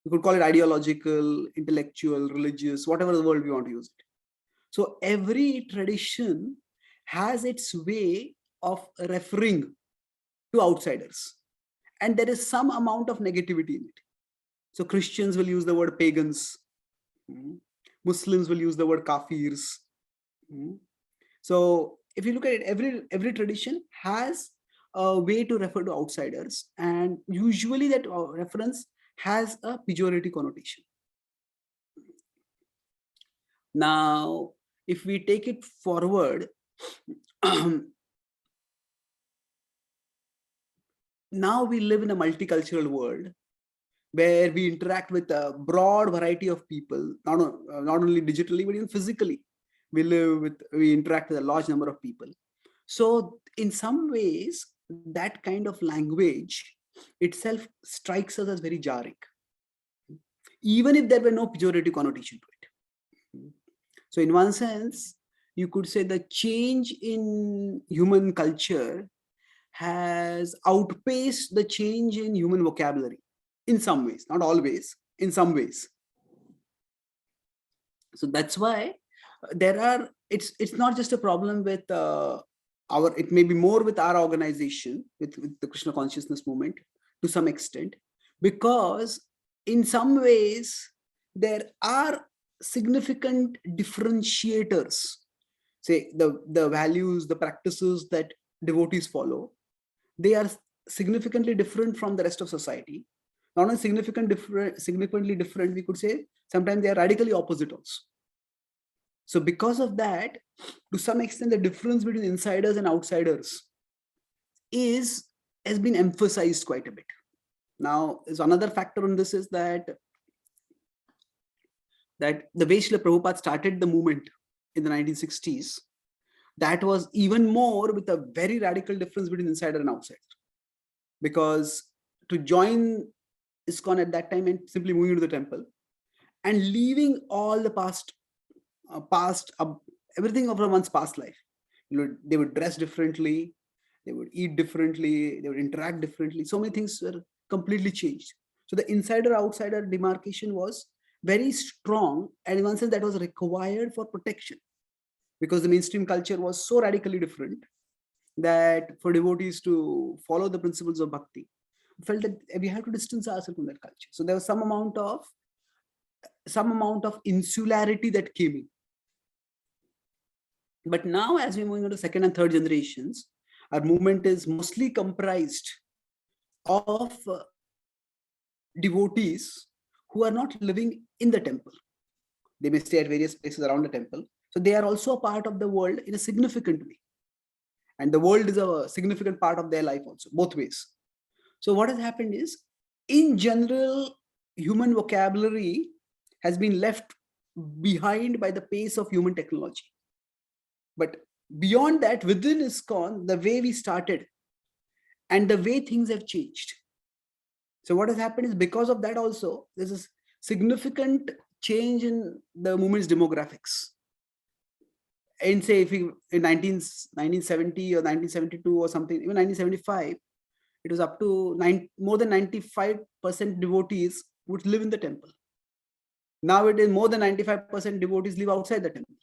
You could call it ideological, intellectual, religious, whatever the word we want to use it. So every tradition has its way of referring to outsiders, and there is some amount of negativity in it. So Christians will use the word pagans, Muslims will use the word kafirs. So if you look at it, every tradition has a way to refer to outsiders, and usually that reference has a pejorative connotation. Now, if we take it forward, now we live in a multicultural world where we interact with a broad variety of people, not only digitally, but even physically. We interact with a large number of people. So in some ways, that kind of language itself strikes us as very jarring, even if there were no pejorative connotation to it. So in one sense, you could say the change in human culture has outpaced the change in human vocabulary in some ways, not always, in some ways. So that's why it's not just a problem with it may be more with our organization, with the Krishna consciousness movement to some extent, because in some ways there are significant differentiators, say the values, the practices that devotees follow, they are significantly different from the rest of society. Not only significantly different, we could say sometimes they are radically opposite also. So because of that, to some extent, the difference between insiders and outsiders has been emphasized quite a bit. Now, there's another factor on this is that the way Srila Prabhupada started the movement in the 1960s, that was even more with a very radical difference between insider and outsider. Because to join ISKCON at that time meant simply moving to the temple and leaving all the past everything of one's past life. They would dress differently, they would eat differently, they would interact differently. So many things were completely changed. So the insider-outsider demarcation was very strong, and in one sense that was required for protection, because the mainstream culture was so radically different that for devotees to follow the principles of bhakti, felt that we have to distance ourselves from that culture. So there was some amount of insularity that came in. But now, as we're moving into second and third generations, our movement is mostly comprised of devotees who are not living in the temple. They may stay at various places around the temple. So they are also a part of the world in a significant way. And the world is a significant part of their life also, both ways. So what has happened is, in general, human vocabulary has been left behind by the pace of human technology. But beyond that, within ISKCON, the way we started and the way things have changed. So what has happened is, because of that also, there's a significant change in the movement's demographics. And say if we, in 1970 or 1972 or something, even 1975, it was up to more than 95% devotees would live in the temple. Now it is more than 95% devotees live outside the temple.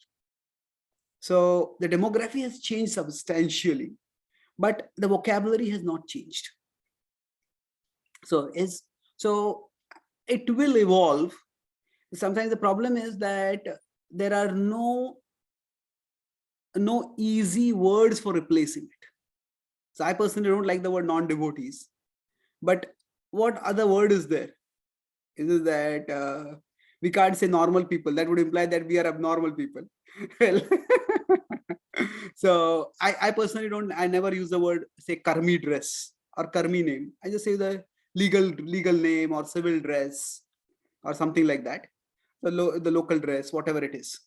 So the demography has changed substantially, but the vocabulary has not changed. So it will evolve. Sometimes the problem is that there are no easy words for replacing it. So I personally don't like the word non-devotees, but what other word is there? Is it that we can't say normal people? That would imply that we are abnormal people. Well, so I personally I never use the word, say, karmi dress or karmi name. I just say the legal name or civil dress or something like that. The local dress, whatever it is.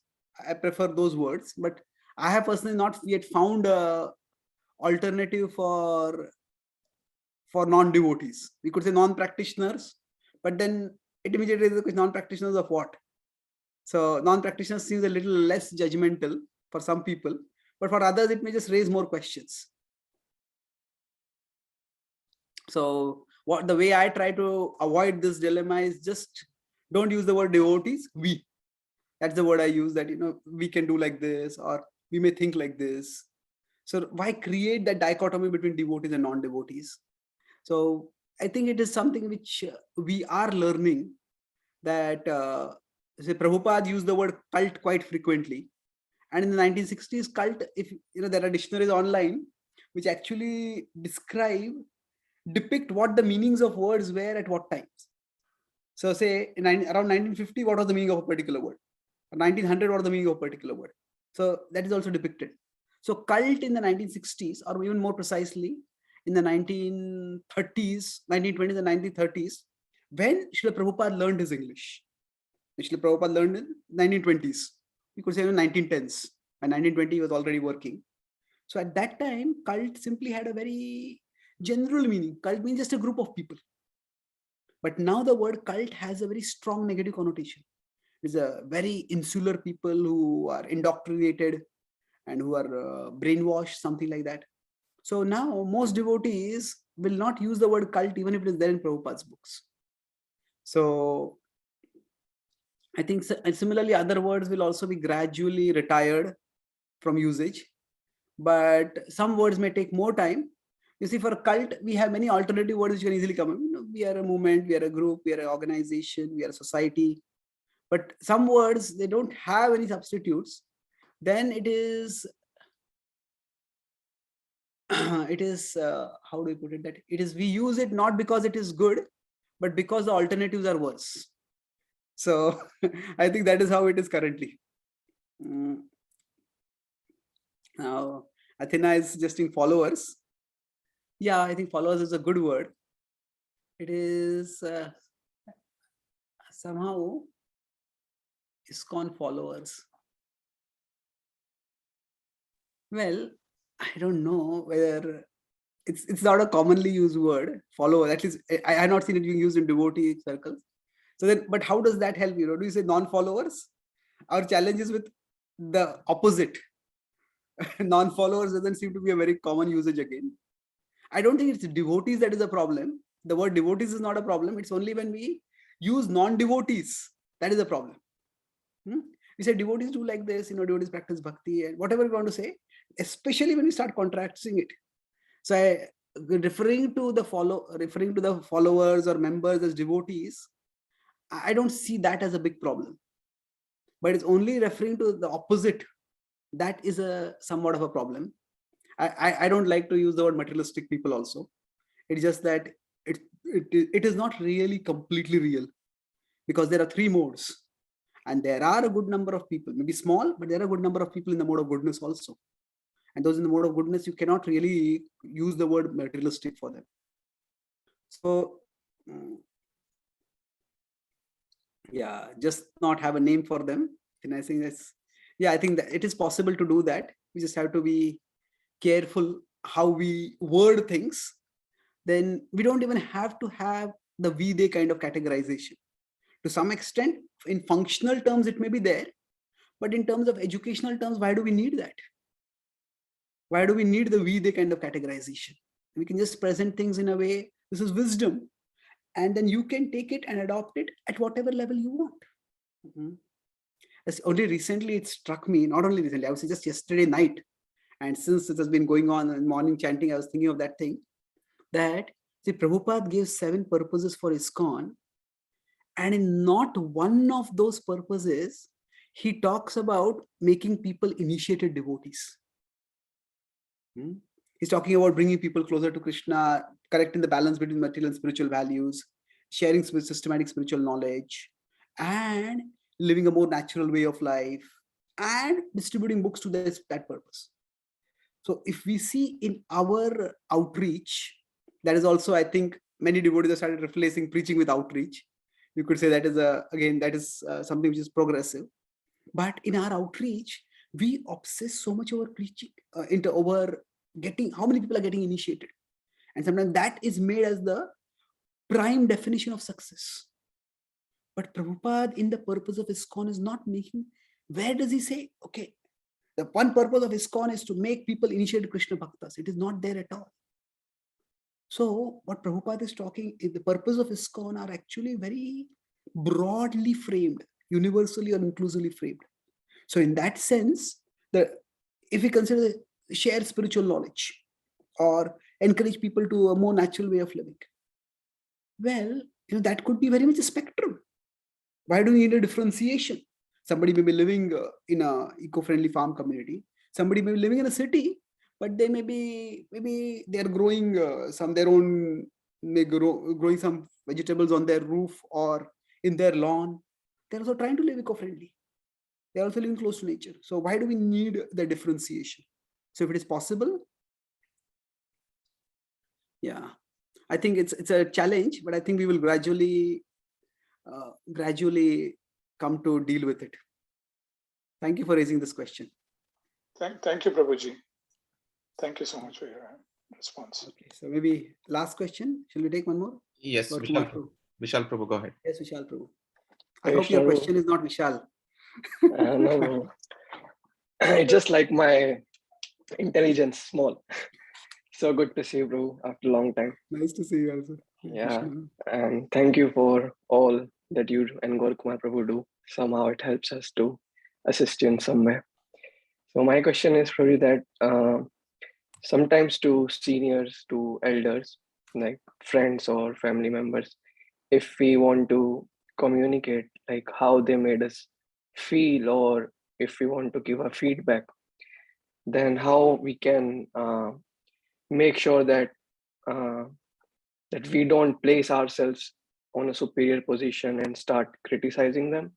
I prefer those words, but I have personally not yet found a alternative for non-devotees. We could say non-practitioners, but then it immediately raises the question, non-practitioners of what? So non-practitioners seems a little less judgmental for some people, but for others it may just raise more questions. So the way I try to avoid this dilemma is just don't use the word devotees, we. That's the word I use, that, we can do like this, or we may think like this. So why create that dichotomy between devotees and non-devotees? So I think it is something which we are learning, that say Prabhupada used the word cult quite frequently. And in the 1960s, cult, if there are dictionaries online which actually depict what the meanings of words were at what times. So say around 1950, what was the meaning of a particular word? 1900, what was the meaning of a particular word? So that is also depicted. So cult in the 1960s, or even more precisely, in the 1930s, 1920s and 1930s, when Srila Prabhupada learned his English. Srila Prabhupada learned in 1920s. We could say in 1910s. By 1920, he was already working. So at that time, cult simply had a very general meaning. Cult means just a group of people. But now the word cult has a very strong negative connotation. It's a very insular people who are indoctrinated and who are brainwashed, something like that. So now most devotees will not use the word cult even if it is there in Prabhupada's books. So I think similarly other words will also be gradually retired from usage, but some words may take more time. You see, for a cult, we have many alternative words which can easily come in. We are a movement, we are a group, we are an organization, we are a society. But some words, they don't have any substitutes. Then it is, how do we put it? That it is, we use it not because it is good, but because the alternatives are worse. So I think that is how it is currently. Now, Athena is suggesting followers. Yeah, I think followers is a good word. It is somehow ISKCON followers. Well, I don't know whether it's not a commonly used word, follower. At least I have not seen it being used in devotee circles. So then, but how does that help? Do you say non-followers? Our challenge is with the opposite. Non-followers doesn't seem to be a very common usage again. I don't think it's devotees that is a problem. The word devotees is not a problem. It's only when we use non-devotees that is a problem. We say devotees do like this, devotees practice bhakti and whatever we want to say, especially when we start contrasting it. So referring to the followers or members as devotees, I don't see that as a big problem. But it's only referring to the opposite that is somewhat of a problem. I don't like to use the word materialistic people also. It's just that it is not really completely real, because there are three modes, and there are a good number of people, maybe small, but there are a good number of people in the mode of goodness also. And those in the mode of goodness, you cannot really use the word materialistic for them. So yeah, just not have a name for them. And I think I think that it is possible to do that. We just have to be careful how we word things. Then we don't even have to have the we-they kind of categorization. To some extent, in functional terms, it may be there, but in terms of educational terms, why do we need that? Why do we need the we-they kind of categorization? We can just present things in a way, this is wisdom, and then you can take it and adopt it at whatever level you want. Only recently it struck me, not only recently, I would say just yesterday night, and since it has been going on in morning chanting, I was thinking of that thing, that see, Prabhupada gave 7 purposes for ISKCON, and in not one of those purposes, he talks about making people initiated devotees. He's talking about bringing people closer to Krishna, correcting the balance between material and spiritual values, sharing systematic spiritual knowledge, and living a more natural way of life, and distributing books to that purpose. So if we see in our outreach, that is also, I think, many devotees have started replacing preaching with outreach. You could say that is something which is progressive. But in our outreach, we obsess so much over preaching, over getting how many people are getting initiated. And sometimes that is made as the prime definition of success. But Prabhupada, in the purpose of ISKCON, is not making, where does he say, okay, the one purpose of ISKCON is to make people initiate Krishna Bhaktas. It is not there at all. So what Prabhupada is talking, the purpose of ISKCON are actually very broadly framed. universally or inclusively framed. So in that sense, if we consider share spiritual knowledge or encourage people to a more natural way of living, well, that could be very much a spectrum. Why do we need a differentiation? Somebody may be living in a eco-friendly farm community. Somebody may be living in a city, but they maybe they are growing growing some vegetables on their roof or in their lawn. They're also trying to live eco-friendly. They're also living close to nature. So why do we need the differentiation? So if it is possible, yeah, I think it's a challenge, but I think we will gradually come to deal with it. Thank you for raising this question. Thank you, Prabhuji. Thank you so much for your response. Okay, so maybe last question. Shall we take one more? Yes, Or Vishal Prabhu? Vishal Prabhu, go ahead. Yes, Vishal Prabhu. I Hey, hope your Vishal question is not Vishal. No. It's just like my intelligence small. So good to see you, bro, after a long time. Nice to see you also. Yeah. Krishna. And thank you for all that you and Gaur Kumar Prabhu do. Somehow it helps us to assist you in some way. So my question is probably that sometimes to seniors, to elders, like friends or family members, if we want to communicate like how they made us feel, or if we want to give a feedback, then how we can make sure that that we don't place ourselves on a superior position and start criticizing them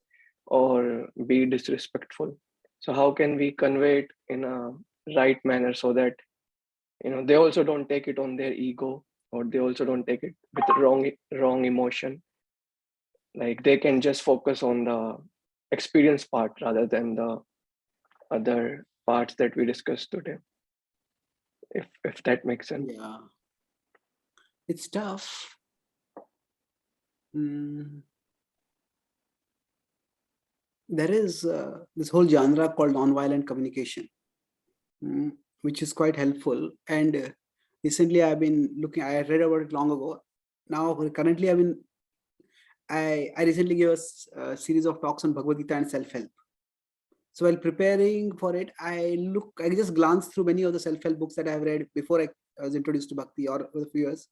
or be disrespectful. So how can we convey it in a right manner so that they also don't take it on their ego, or they also don't take it with the wrong emotion? Like they can just focus on the experience part rather than the other parts that we discussed today, if that makes sense. Yeah. It's tough. There is this whole genre called nonviolent communication, which is quite helpful. And recently I've been looking, I read about it long ago. Now, currently I recently gave a series of talks on Bhagavad Gita and self-help. So while preparing for it, I just glanced through many of the self-help books that I've read before I was introduced to Bhakti or a few years.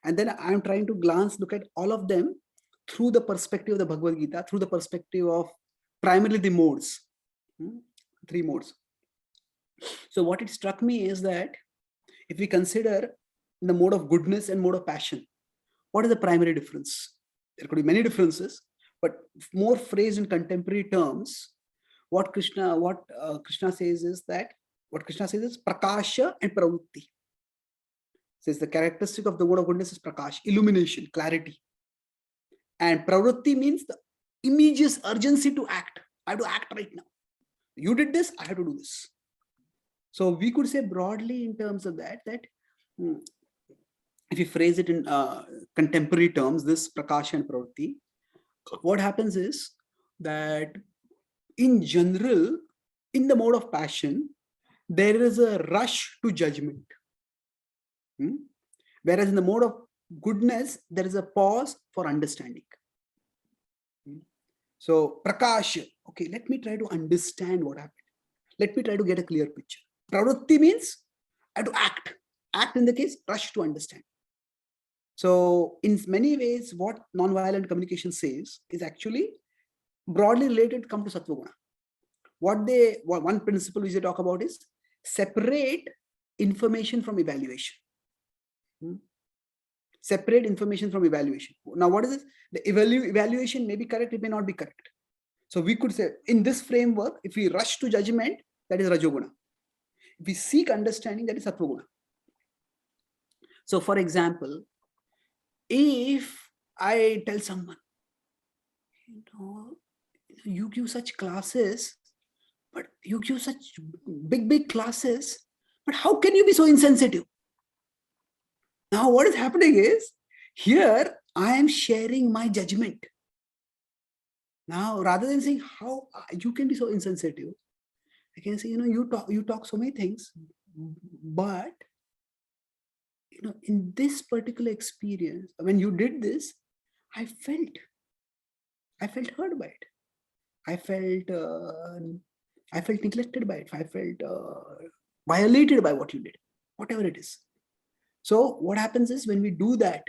And then I'm trying to look at all of them through the perspective of the Bhagavad Gita, through the perspective of primarily the modes, 3 modes. So what it struck me is that if we consider the mode of goodness and mode of passion, what is the primary difference? There could be many differences, but more phrased in contemporary terms, what Krishna says is prakasha and pravrutti. Says the characteristic of the mode of goodness is prakash, illumination, clarity. And pravrutti means the immediate urgency to act. I have to act right now. You did this, I have to do this. So we could say broadly in terms of that if you phrase it in contemporary terms, this prakasha and pravrutti, what happens is that in general, in the mode of passion, there is a rush to judgment. Whereas in the mode of goodness, there is a pause for understanding. So prakash, okay, let me try to understand what happened. Let me try to get a clear picture. Pravrutti means I have to act. Act in the case, rush to understand. So in many ways, what nonviolent communication says is actually broadly related, come to Sattva Guna. One principle which they talk about is separate information from evaluation. Separate information from evaluation. Now, what is this? The evaluation may be correct, it may not be correct. So we could say in this framework, if we rush to judgment, that is Rajoguna. If we seek understanding, that is Sattva Guna. So for example, if I tell someone, you give such classes, but you give such big classes, but how can you be so insensitive? Now what is happening is, here I am sharing my judgment. Now rather than saying how you can be so insensitive, I can say, you talk so many things, but in this particular experience, when you did this, I felt hurt by it. I felt neglected by it. I felt violated by what you did, whatever it is. So what happens is when we do that,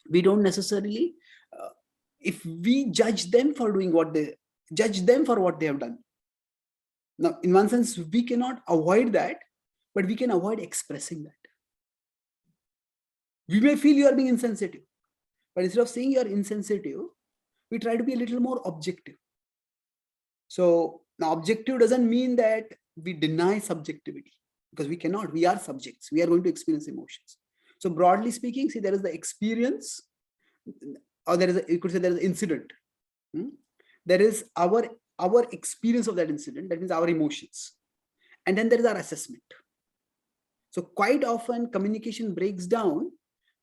we don't necessarily, if we judge them for doing what they have done. Now, in one sense, we cannot avoid that, but we can avoid expressing that. We may feel you are being insensitive, but instead of saying you are insensitive, we try to be a little more objective. So now objective doesn't mean that we deny subjectivity, because we cannot. We are subjects. We are going to experience emotions. So broadly speaking, see, there is the experience, or there is you could say there is an incident. There is our experience of that incident. That means our emotions, and then there is our assessment. So quite often communication breaks down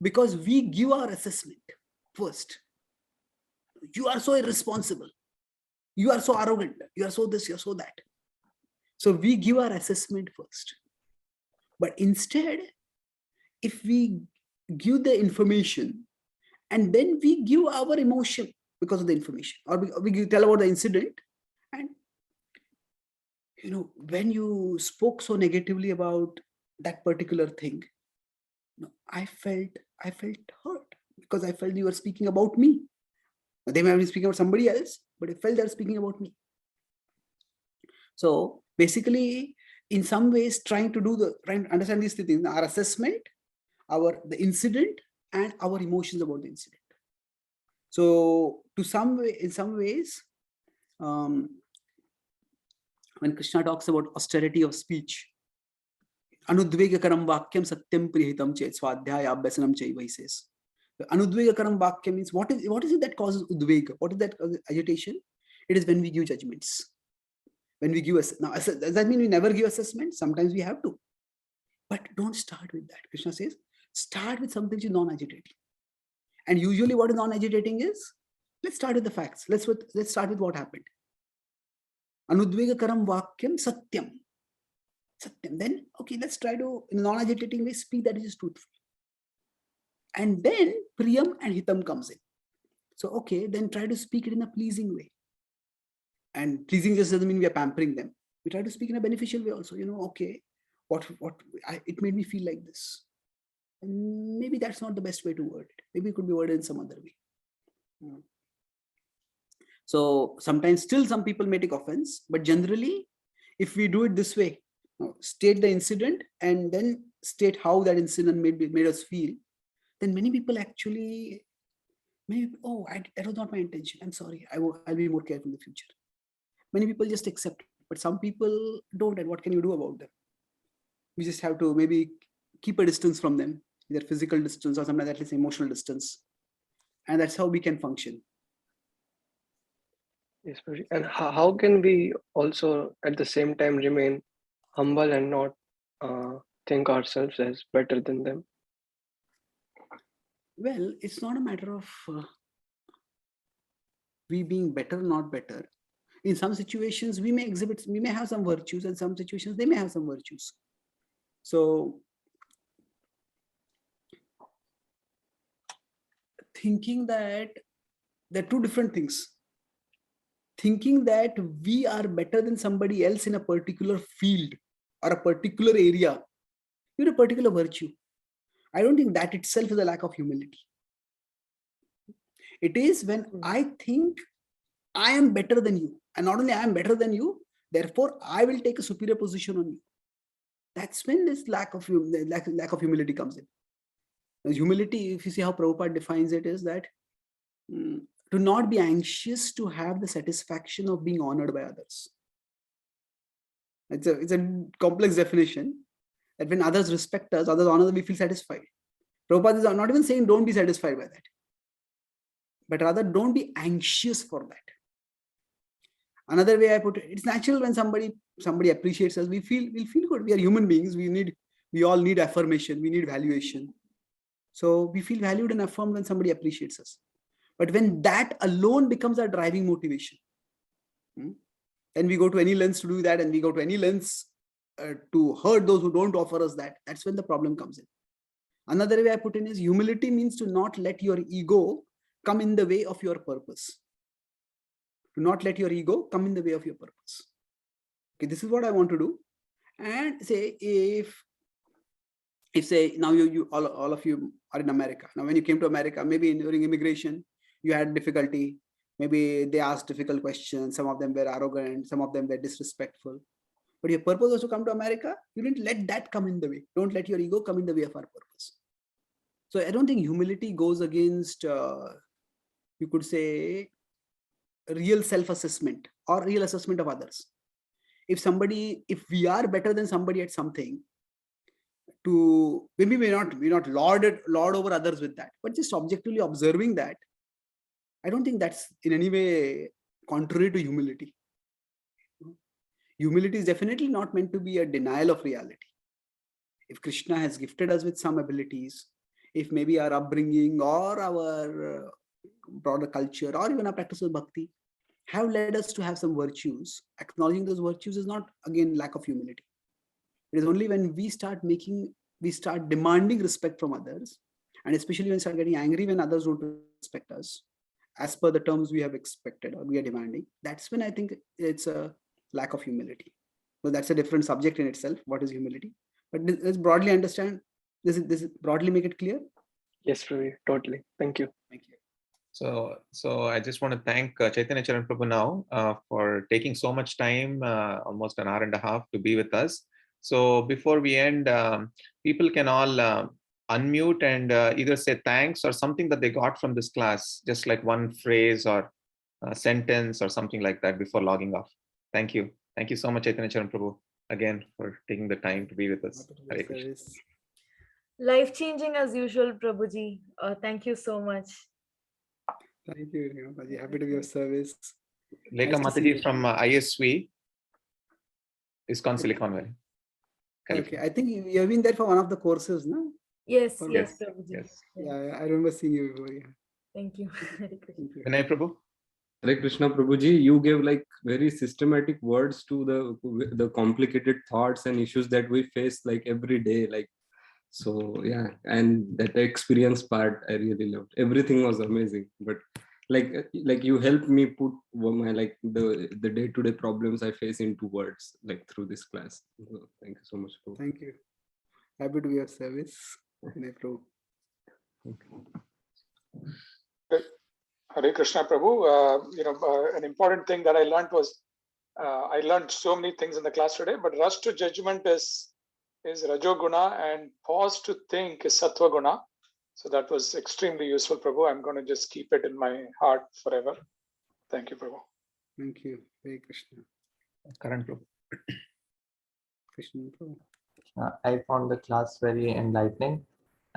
because we give our assessment first. You are so irresponsible. You are so arrogant. You are so this, you are so that. So we give our assessment first. But instead, if we give the information and then we give our emotion because of the information, or we tell about the incident, and when you spoke so negatively about that particular thing, I felt hurt because I felt you were speaking about me. They may have been speaking about somebody else, but I felt they're speaking about me. So basically, in some ways, trying to understand these three things: our assessment, the incident, and our emotions about the incident. So in some ways, when Krishna talks about austerity of speech, anudvegakaram vakyam satyam prihitam chet swadhyaya abhyasanam chaiva, he says. Anudvegakaram vakya means what is it that causes udvega? What is that agitation? It is when we give judgments. When we give now, does that mean we never give assessment? Sometimes we have to, but don't start with that. Krishna says, start with something which is non-agitating. And usually, what is non-agitating is, let's start with the facts. Let's start with what happened. Anudvegakaram vakyam satyam. Satyam. Then, okay, let's try to, in a non-agitating way, speak that is truthful. And then priyam and hitam comes in. So, okay, then try to speak it in a pleasing way. And pleasing just doesn't mean we are pampering them. We try to speak in a beneficial way also. Okay, it made me feel like this. And maybe that's not the best way to word it. Maybe it could be worded in some other way. So sometimes still some people may take offense, but generally, if we do it this way, state the incident and then state how that incident made us feel, then many people actually, that was not my intention. I'm sorry. I'll be more careful in the future. Many people just accept it, but some people don't. And what can you do about them? We just have to maybe keep a distance from them, either physical distance or sometimes at least emotional distance. And that's how we can function. Yes, and how can we also at the same time remain humble and not think ourselves as better than them? Well, it's not a matter of we being better, not better. In some situations, we may have some virtues, and some situations they may have some virtues. So thinking that there are two different things. Thinking that we are better than somebody else in a particular field or a particular area, you're a particular virtue. I don't think that itself is a lack of humility. It is when I think I am better than you, and not only I am better than you, therefore I will take a superior position on you. That's when this lack of humility comes in. Now, humility, if you see how Prabhupada defines it, is that to not be anxious to have the satisfaction of being honored by others. It's a complex definition, that when others respect us, others honor us, we feel satisfied. Prabhupada is not even saying don't be satisfied by that, but rather don't be anxious for that. Another way I put it, it's natural when somebody appreciates us, we'll feel good. We are human beings. We all need affirmation. We need valuation. So we feel valued and affirmed when somebody appreciates us. But when that alone becomes our driving motivation, then we go to any lengths to do that, and we go to any lengths to hurt those who don't offer us that. That's when the problem comes in. Another way I put in is humility means to not let your ego come in the way of your purpose. Do not let your ego come in the way of your purpose. Okay, this is what I want to do. And say if say now you all of you are in America. Now when you came to America, maybe during immigration, you had difficulty. Maybe they asked difficult questions. Some of them were arrogant. Some of them were disrespectful. But your purpose was to come to America. You didn't let that come in the way. Don't let your ego come in the way of our purpose. So I don't think humility goes against, you could say, real self-assessment or real assessment of others. If we are better than somebody at something, to maybe we not lord over others with that, but just objectively observing that, I don't think that's in any way contrary to humility. Humility is definitely not meant to be a denial of reality. If Krishna has gifted us with some abilities, if maybe our upbringing or our broader culture or even our practice of bhakti have led us to have some virtues, acknowledging those virtues is not, again, lack of humility. It is only when we start demanding respect from others, and especially when we start getting angry when others don't respect us as per the terms we have expected or we are demanding, that's when I think it's a lack of humility. So that's a different subject in itself. What is humility? But let's broadly understand. This broadly make it clear? Yes, Ravi, totally. Thank you. Thank you. So I just want to thank Chaitanya Charan Prabhu now for taking so much time, almost an hour and a half, to be with us. So before we end, people can all unmute and either say thanks or something that they got from this class, just like one phrase or a sentence or something like that before logging off. Thank you. Thank you so much, Chaitanya Charan Prabhu, again, for taking the time to be with us. Hare Krishna. Life-changing as usual, Prabhuji. Thank you so much. Thank you, Renukaji. Happy to be of service. Lekha Nice to see Mataji you. from ISV, ISKCON Silicon Valley. Okay, I think you have been there for one of the courses, no? Yes, Or- yes, Prabhuji. Yes. Yeah, I remember seeing you before. Yeah. Thank you. Hare Krishna. Thank you. Vinay Prabhu. Hare Krishna Prabhuji, you gave like very systematic words to the complicated thoughts and issues that we face like every day. Like, so yeah, and that experience part I really loved. Everything was amazing, but like you helped me put my like the day-to-day problems I face into words like through this class. So, thank you so much. Prabhu. Thank you. Happy to be of service. Vinay Prabhu. Hare Krishna Prabhu. An important thing that I learned was, I learned so many things in the class today, but rush to judgment is Rajoguna and pause to think is Sattva Guna. So that was extremely useful, Prabhu. I'm going to just keep it in my heart forever. Thank you, Prabhu. Thank you. Hare Krishna. Karan Prabhu. Krishna Prabhu. I found the class very enlightening,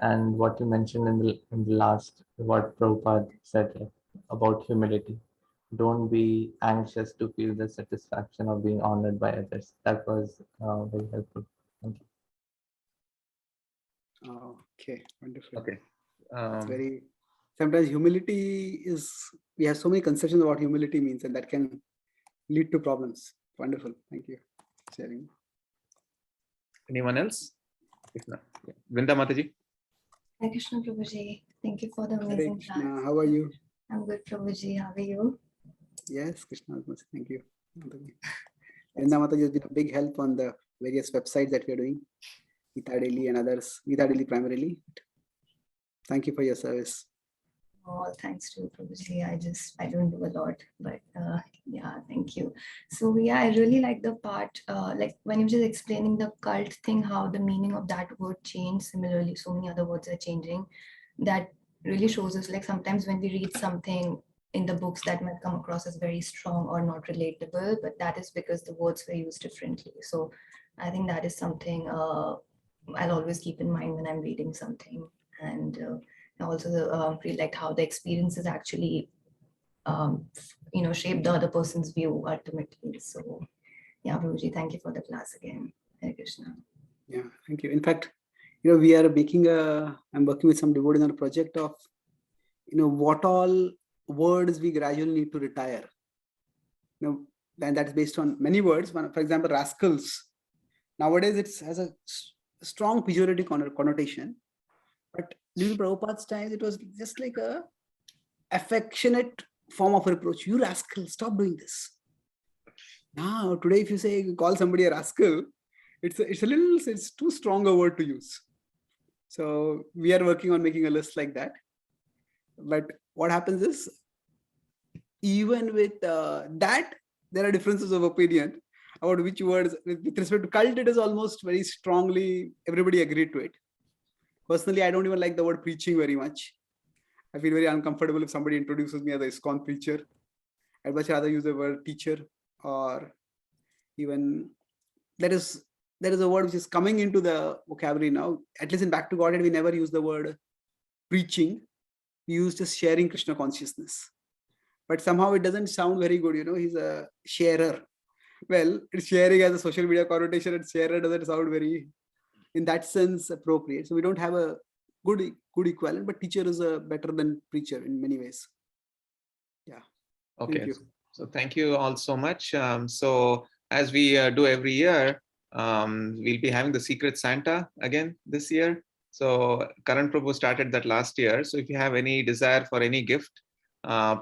and what you mentioned in the last, what Prabhupada said about humility. Don't be anxious to feel the satisfaction of being honored by others. That was very helpful. Thank you. Okay, wonderful. Okay. It's very, sometimes humility is, we have so many conceptions of what humility means, and that can lead to problems. Wonderful. Thank you for sharing. Anyone else? If not, yeah. Vrinda Mataji. Hare Krishna Prabhuji. Thank you for the Hare amazing Krishna. class. How are you? I'm good, Prabhuji. How are you? Yes, Krishna. Thank you. Vrinda Mataji has been a big help on the various websites that we are doing, Gita Daily and others, Gita Daily primarily. Thank you for your service. All thanks to Prabhuji. I don't do a lot, but yeah, thank you. So yeah, I really like the part, like when you were just explaining the cult thing, how the meaning of that word changed. Similarly, so many other words are changing. That really shows us, like sometimes when we read something in the books that might come across as very strong or not relatable, but that is because the words were used differently. So I think that is something I'll always keep in mind when I'm reading something. And I also really liked how the experiences actually, shape the other person's view ultimately. So yeah, Prabhuji, thank you for the class again. Hare Krishna. Yeah, thank you. In fact, we are making I'm working with some devotees on a project of, what all words we gradually need to retire. And that's based on many words. For example, rascals. Nowadays, it has a strong pejorative connotation. But during Prabhupada's time, it was just like a affectionate form of reproach. You rascal, stop doing this. Now, today, if you say call somebody a rascal, it's too strong a word to use. So we are working on making a list like that. But what happens is, even with that, there are differences of opinion about which words. With respect to cult, it is almost very strongly, everybody agreed to it. Personally, I don't even like the word preaching very much. I feel very uncomfortable if somebody introduces me as a ISKCON preacher. I'd much rather use the word teacher, or even there is a word which is coming into the vocabulary now. At least in Back to Godhead, we never use the word preaching. We use just sharing Krishna consciousness. But somehow it doesn't sound very good. He's a sharer. Well, it's sharing as a social media connotation, and sharer doesn't sound very, in that sense, appropriate. So we don't have a good equivalent, but teacher is better than preacher in many ways. Yeah. Okay. Thank you. So thank you all so much. So as we do every year, we'll be having the Secret Santa again this year. So Karan Prabhu started that last year. So if you have any desire for any gift,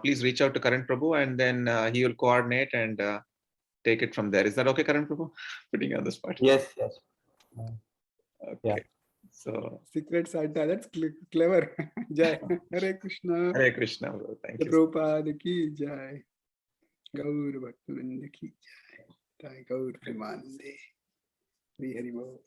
please reach out to Karan Prabhu, and then he will coordinate and take it from there. Is that okay, Karan Prabhu? Putting you on the spot. Yes. Okay. Yeah. So Secret Santa, that's clever. Jai. Hare Krishna. Hare Krishna, bro. Thank you. Prabhupada ki jai. Gaur Bhaktivinoda ki jai. Jai Gaur Premanande. Hari Hari Bol.